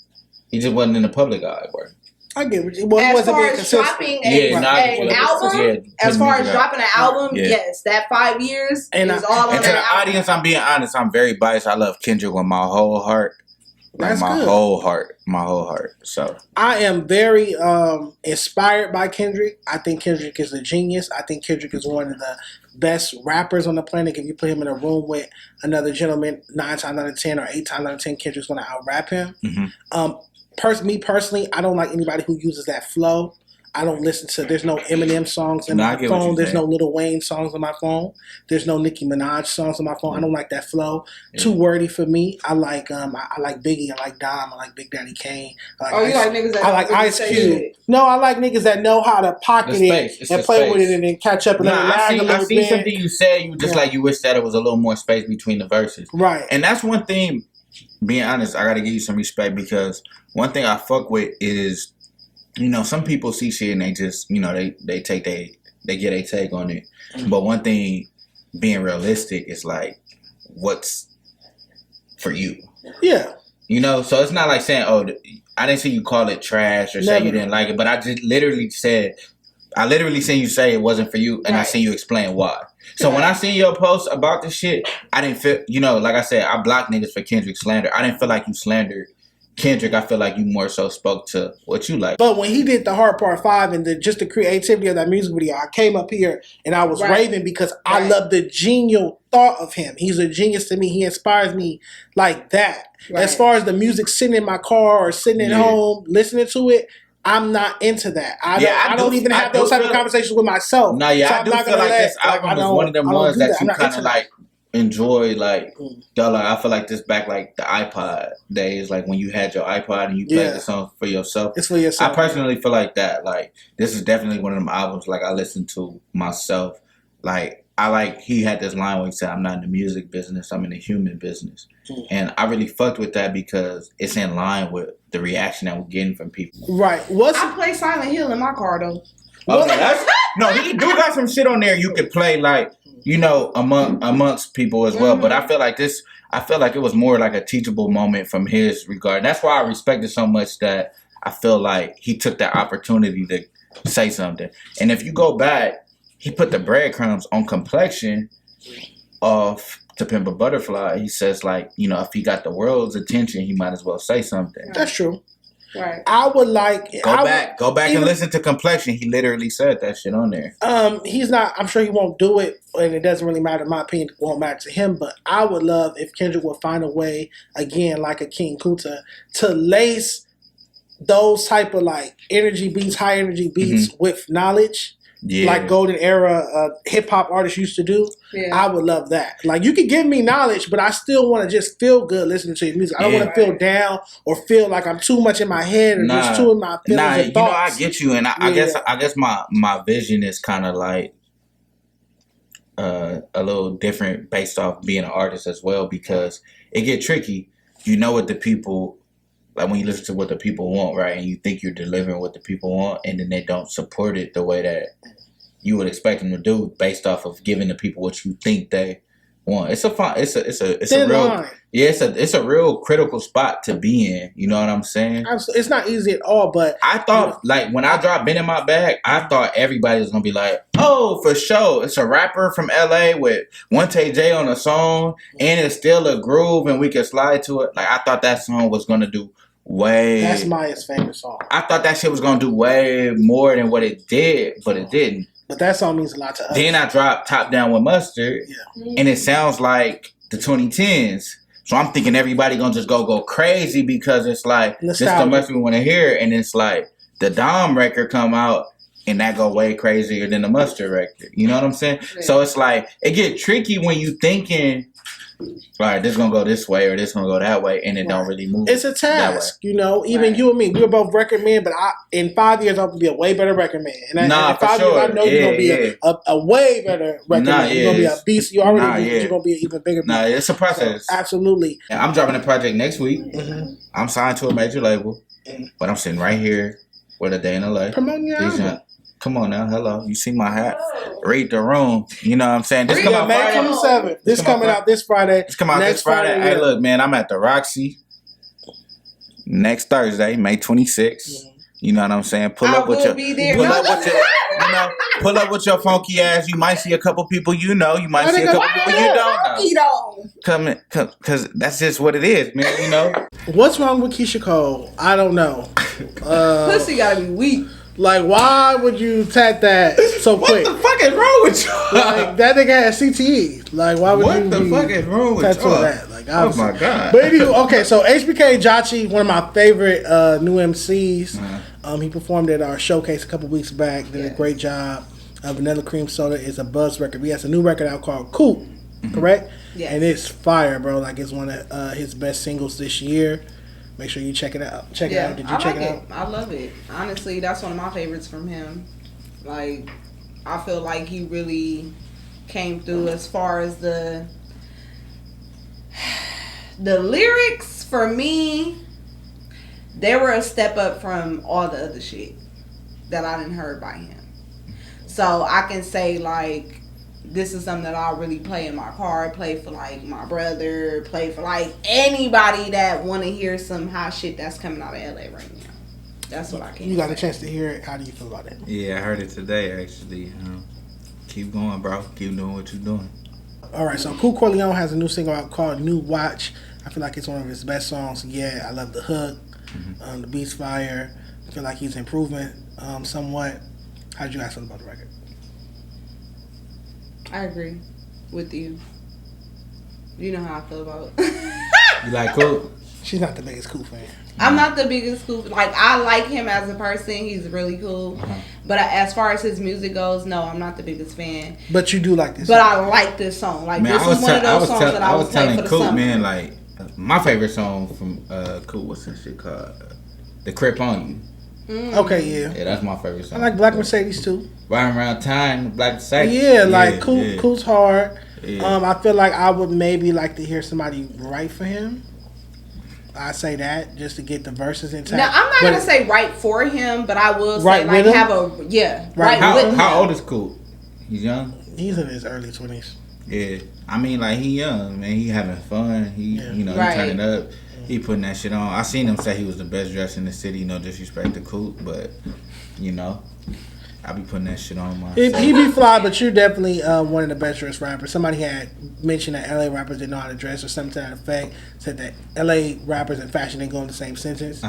He just wasn't in the public eye working. I get what you. Well, as far as dropping an album, as far as dropping an album, yes, that 5 years is all on that. And to the audience, I'm being honest. I'm very biased. I love Kendrick with my whole heart. Like my whole heart. So I am very inspired by Kendrick. I think Kendrick is a genius. I think Kendrick is one of the best rappers on the planet. If you put him in a room with another gentleman, 9 times out of 10 or 8 times out of 10, Kendrick's going to out-rap him. Me personally, I don't like anybody who uses that flow. I don't listen to. There's no Eminem songs in my phone. There's no Lil Wayne songs on my phone. There's no Nicki Minaj songs on my phone. I don't like that flow. Too wordy for me. I like Biggie. I like Dom. I like Big Daddy Kane. You like niggas that I like Ice Cube. No, I like niggas that know how to pocket it and play with it and then catch up and let it lag a little bit. I see something you said. You just like you wish that it was a little more space between the verses. Right. And that's one thing. Being honest, I gotta give you some respect because one thing I fuck with is, you know, some people see shit and they just, you know, they get a take on it. But one thing, being realistic, is like, what's for you? Yeah. You know, so it's not like saying, oh, I didn't see you call it trash or say you didn't like it, but I just literally seen you say it wasn't for you, and I seen you explain why. So when I seen your post about this shit, I didn't feel, you know, like I said, I blocked niggas for Kendrick slander. I didn't feel like you slandered Kendrick. I feel like you more so spoke to what you like. But when he did the Hard Part 5 and the creativity of that music video, I came up here and I was raving because I love the genial thought of him. He's a genius to me. He inspires me like that. As far as the music sitting in my car or sitting at home listening to it, I'm not into that. I don't even have those type of conversations with myself. No, so I do feel like this album is one of them ones that you kind of like enjoy. Like, I feel like this back like the iPod days, like when you had your iPod and you played the song for yourself. It's for yourself. I personally feel like that. Like, this is definitely one of them albums like I listen to myself. Like, he had this line where he said, I'm not in the music business, I'm in the human business. And I really fucked with that because it's in line with the reaction that we're getting from people. Right. I play Silent Hill in my car though. Okay, no, he do got some shit on there you could play like, you know, amongst people as well. But I feel like it was more like a teachable moment from his regard. That's why I respect it so much that I feel like he took that opportunity to say something. And if you go back, he put the breadcrumbs on Complexion of To Pimp a Butterfly. He says, like, you know, if he got the world's attention, he might as well say something. That's true. Right. I would like... Go back and listen to Complexion. He literally said that shit on there. He's not... I'm sure he won't do it, and it doesn't really matter. In my opinion, it won't matter to him, but I would love if Kendrick would find a way, again, like a King Kunta, to lace those type of, like, energy beats, high energy beats with knowledge. Yeah. Like golden era hip hop artists used to do. Yeah. I would love that. Like, you could give me knowledge, but I still want to just feel good listening to your music. I don't want to feel down or feel like I'm too much in my head or just too in my feelings and thoughts. You know, I get you, and I guess my vision is kind of like a little different based off being an artist as well, because it get tricky. You know what the people. Like when you listen to what the people want, right, and you think you're delivering what the people want, and then they don't support it the way that you would expect them to do, based off of giving the people what you think they want. It's a real critical spot to be in. You know what I'm saying? Absolutely. It's not easy at all, but I thought like when I dropped "Been in My Bag," I thought everybody was gonna be like, "Oh, for sure, it's a rapper from LA with One Tay J on a song, and it's still a groove, and we can slide to it." Like I thought that song was gonna do. That's Maya's favorite song. I thought that shit was gonna do way more than what it did, but it didn't. But that song means a lot to us. Then I dropped Top Down with Mustard, and it sounds like the 2010s. So I'm thinking everybody gonna just go crazy because it's like this is the much we want to hear, and it's like the Dom record come out and that go way crazier than the Mustard record. You know what I'm saying? Yeah. So it's like it get tricky when you thinking. All right, this gonna go this way or this gonna go that way, and it don't really move. It's a task, you know. Even you and me, we were both record men, but in 5 years, I'm gonna be a way better record man. And in 5 years, I know you're gonna be a way better record man. You're gonna be a beast. You already you're gonna be an even bigger beast. It's a process. So, absolutely. And I'm dropping a project next week. I'm signed to a major label, but I'm sitting right here with a day in LA. Promoting your album. Come on now, hello. You see my hat? Read the room. You know what I'm saying? This come out May Friday. 27th. This coming out this Friday. It's coming out this Friday. Hey, look, man, I'm at the Roxy next Thursday, May 26th. You know what I'm saying? Pull up with your funky ass. You might see a couple people you know. You might see a couple people you don't know. Come, because that's just what it is, man. You know. What's wrong with Keisha Cole? I don't know. Pussy gotta be weak. Like, why would you tat that so quick? What the fuck is wrong with you? Like, that nigga had CTE. Like, why would what you the fuck is wrong with you? That? Like, oh my god. But anyway, okay, so HBK Jachi, one of my favorite new MCs. He performed at our showcase a couple weeks back. Did a great job. Vanilla Cream Soda is a buzz record. He has a new record out called Coop, correct? Yeah. And it's fire, bro. Like, it's one of his best singles this year. Make sure you check it out. Check it out. Did you check it out? I love it. Honestly, that's one of my favorites from him. Like, I feel like he really came through as far as the lyrics. For me, they were a step up from all the other shit that I didn't heard by him. So I can say, like, this is something that I really play in my car, play for like my brother, play for like anybody that want to hear some hot shit that's coming out of LA right now. That's what I can. You got a chance to hear it. How do you feel about it? Yeah, I heard it today actually. Keep going, bro. Keep doing what you're doing. All right, so Cool Corleone has a new single out called New Watch. I feel like it's one of his best songs. Yeah, I love the hook. The beat's fire. I feel like he's improving somewhat. How did you guys feel about the record? I agree with you. You know how I feel about You like Cool? She's not the biggest Cool fan. I'm not the biggest Cool. Like, I like him as a person. He's really cool. But as far as his music goes, no, I'm not the biggest fan. But you do like this But song. I like this song. Like, man, this is one of those songs that I was telling Coop, man, like, my favorite song from Coop was some shit called The Crip On You. Okay, yeah. Yeah, that's my favorite song. I like Black Mercedes too. Right around time, Black Mercedes. Yeah, like Cool's hard. Yeah. I feel like I would maybe like to hear somebody write for him. I say that just to get the verses intact. Now, I'm not gonna say write for him, but I will say like have a with him. How old is Coop? He's young. He's in his early 20s. Yeah, I mean, like, he young, man. He having fun. He he turning up. He putting that shit on. I seen him say he was the best dressed in the city. No disrespect to Coop, but you know, I be putting that shit on myself. He be fly, but you're definitely one of the best dressed rappers. Somebody had mentioned that LA rappers didn't know how to dress or something to that effect. Said that LA rappers and fashion didn't go in the same sentence.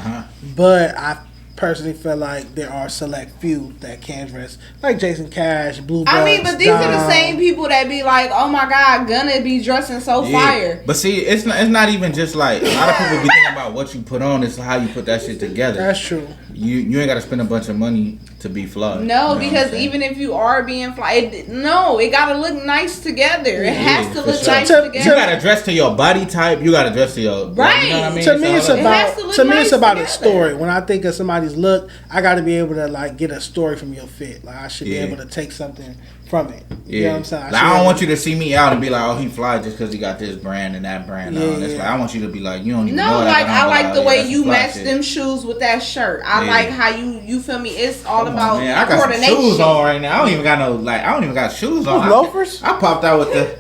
But I personally feel like there are select few that can dress, like Jayson Cash, Blue Bucks, I mean, but these are the same people that be like, oh my God, gonna be dressing so fire. But see, it's not even just like, a lot of people be thinking about what you put on. It's how you put that shit together. That's true. You ain't got to spend a bunch of money to be fly. No, because even if you are being fly, it gotta look nice together. It has to look nice together. You gotta dress to your body type. You gotta dress to your right. You know what I mean? To me, it's about together. a story. When I think of somebody's look, I got to be able to like get a story from your fit. Like, I should be able to take something from it. You know what I'm saying? I don't want you to see me out and be like, oh, he fly just because he got this brand and that brand on. It's like, I want you to be like, you don't even know. No, like, I like the way you match shit. them shoes with that shirt. I like how you feel me. It's all about man. I got coordination. some shoes on right now. I don't even got shoes on. Loafers? I popped out with the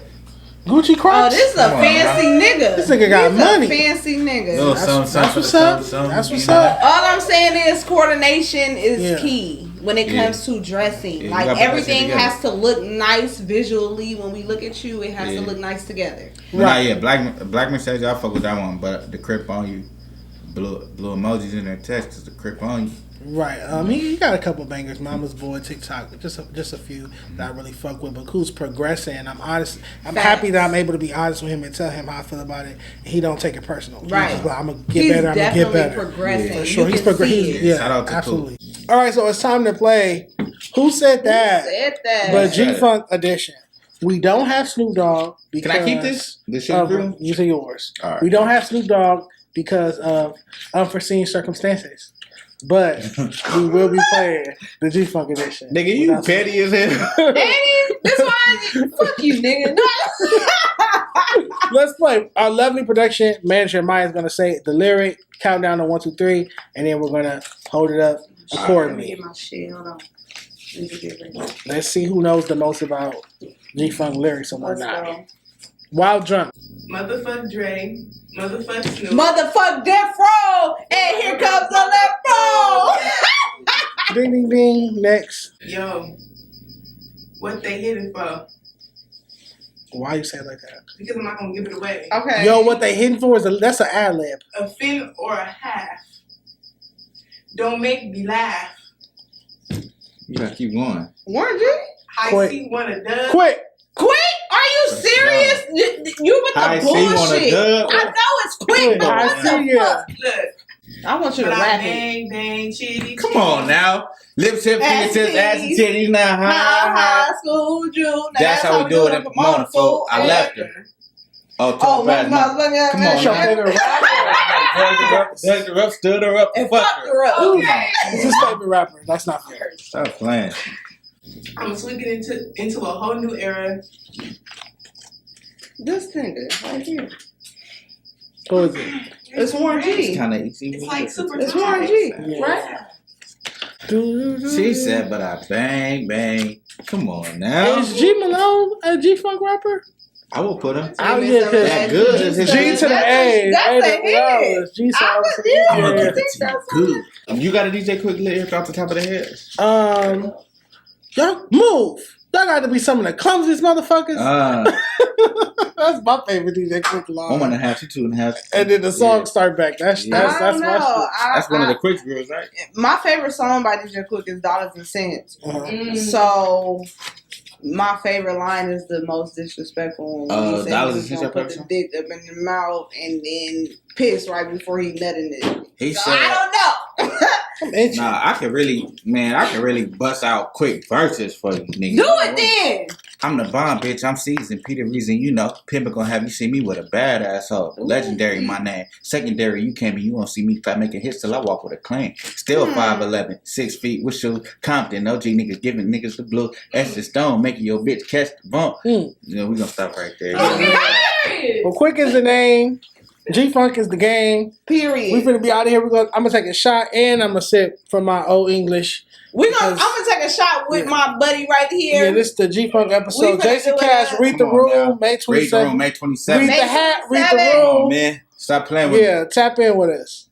Gucci Crocs. Oh, this is a fancy nigga. This nigga got money. Fancy nigga. That's what's up. That's what's up. All I'm saying is coordination is key when it comes to dressing. Like, everything has to look nice visually. When we look at you, it has to look nice together. Right. Black Mercedes, I fuck with that one, but the Crip On You, blue emojis in their text is the Crip On You. Right. He got a couple bangers. Mama's Boy, TikTok, just a few that I really fuck with. But Cool's progressing. I'm honest. I'm happy that I'm able to be honest with him and tell him how I feel about it. And he don't take it personal. Right. He's like, I'm gonna get better. I'm gonna get better. Progressing. For sure. He's progressing. Yeah. Shout out to absolutely. Cool. All right. So it's time to play. Who said that? Who said that? But G-Funk edition. We don't have Snoop Dogg because. Can I keep this? This shit these are yours. All right. We don't have Snoop Dogg because of unforeseen circumstances. But we will be playing the G-Funk edition. Nigga, you petty as hell. That's why fuck you, nigga. No. Let's play. Our lovely production manager Maya is gonna say the lyric, count down to 1, 2, 3, and then we're gonna hold it up accordingly. Let me get my shit. Hold on. Let's see who knows the most about G-Funk lyrics and Let's whatnot. go. Wild Drunk. Motherfuck Dre. Motherfuck Snoop. Motherfuck Death Row, and here comes the left row. Ding, ding, ding. Next. Yo. What they hitting for? Why you say it like that? Because I'm not going to give it away. Okay. Yo, what they hitting for is that's an ad lib. A fin or a half. Don't make me laugh. You gotta keep going. Warren G? I Quik. see one a dub. Quik. Quik? Are you serious? You with the I see one a bullshit. dub. I know it's Quik, but I what see the ya. fuck? Look. I want you to But I rap it. bang, bang, chitty, Come on now. Lips, hip, fingertips, ass and titties now. High school Jew. That's how we do it in Pomona, fool. I left her. Oh, Oh, my come on, That's your now. favorite rapper. Dug her up, stood her up, And fuck fuck her. her up. Okay. It's his favorite rapper. That's not fair. Stop playing. I'm swinging into a whole new era. This nigga right here. Who is it? It's Warren It's G. kind of easy. It's like super It's Warren G. Yeah. Right? She said, but I bang, bang. Come on now. Is G Malone a G-Funk rapper? I will put him. Oh, yeah, 'cause That good. G to the A. That's a A to the hit. L. G I sounds was yeah, I'm gonna yeah. give it to you good. You got a DJ Quik lyric off the top of the head? Y'all move. Y'all got to be some of the clumsiest motherfuckers. That's my favorite DJ Quik line. 1.5 to 2.5. And then the song Yeah. start back. That's Yeah. that's I that's don't my know. That's one of the Quik girls, right? My favorite song by DJ Quik is Dollars and Cents. shit. Uh-huh. So my favorite line is the most disrespectful one. When he said Dollars he and was Cents gonna your put the favorite dick up in the mouth and then piss right before he nutted it. He So said, I don't know. I'm itching. nah, I can really bust out quick verses for you, nigga. Do it then. I'm the bomb, bitch. I'm seasoned. Peter Reason, you know. Pimpin' gonna have you see me with a badass hoe. Legendary, my name. Secondary, you can't be. You won't see me fat making hits till I walk with a clean. Still 5'11", 6 feet with shoes. Compton, OG niggas giving niggas the blue. Esther Stone making your bitch catch the bump. You know, we gonna stop right there. Okay. Well, Quik is the name. G-Funk is the game. Period. We finna be out of here. I'm gonna take a shot and I'm gonna sip from my old English. I'm because- gonna take a shot with my buddy right here. Yeah, this is the G-Funk episode. We finna Jason do it Cash, up. read the Come on now. room, May Read the room, 27th. May Read 27th. the hat, read the May Come on, room. man. Stop playing with me. Yeah, tap in with us.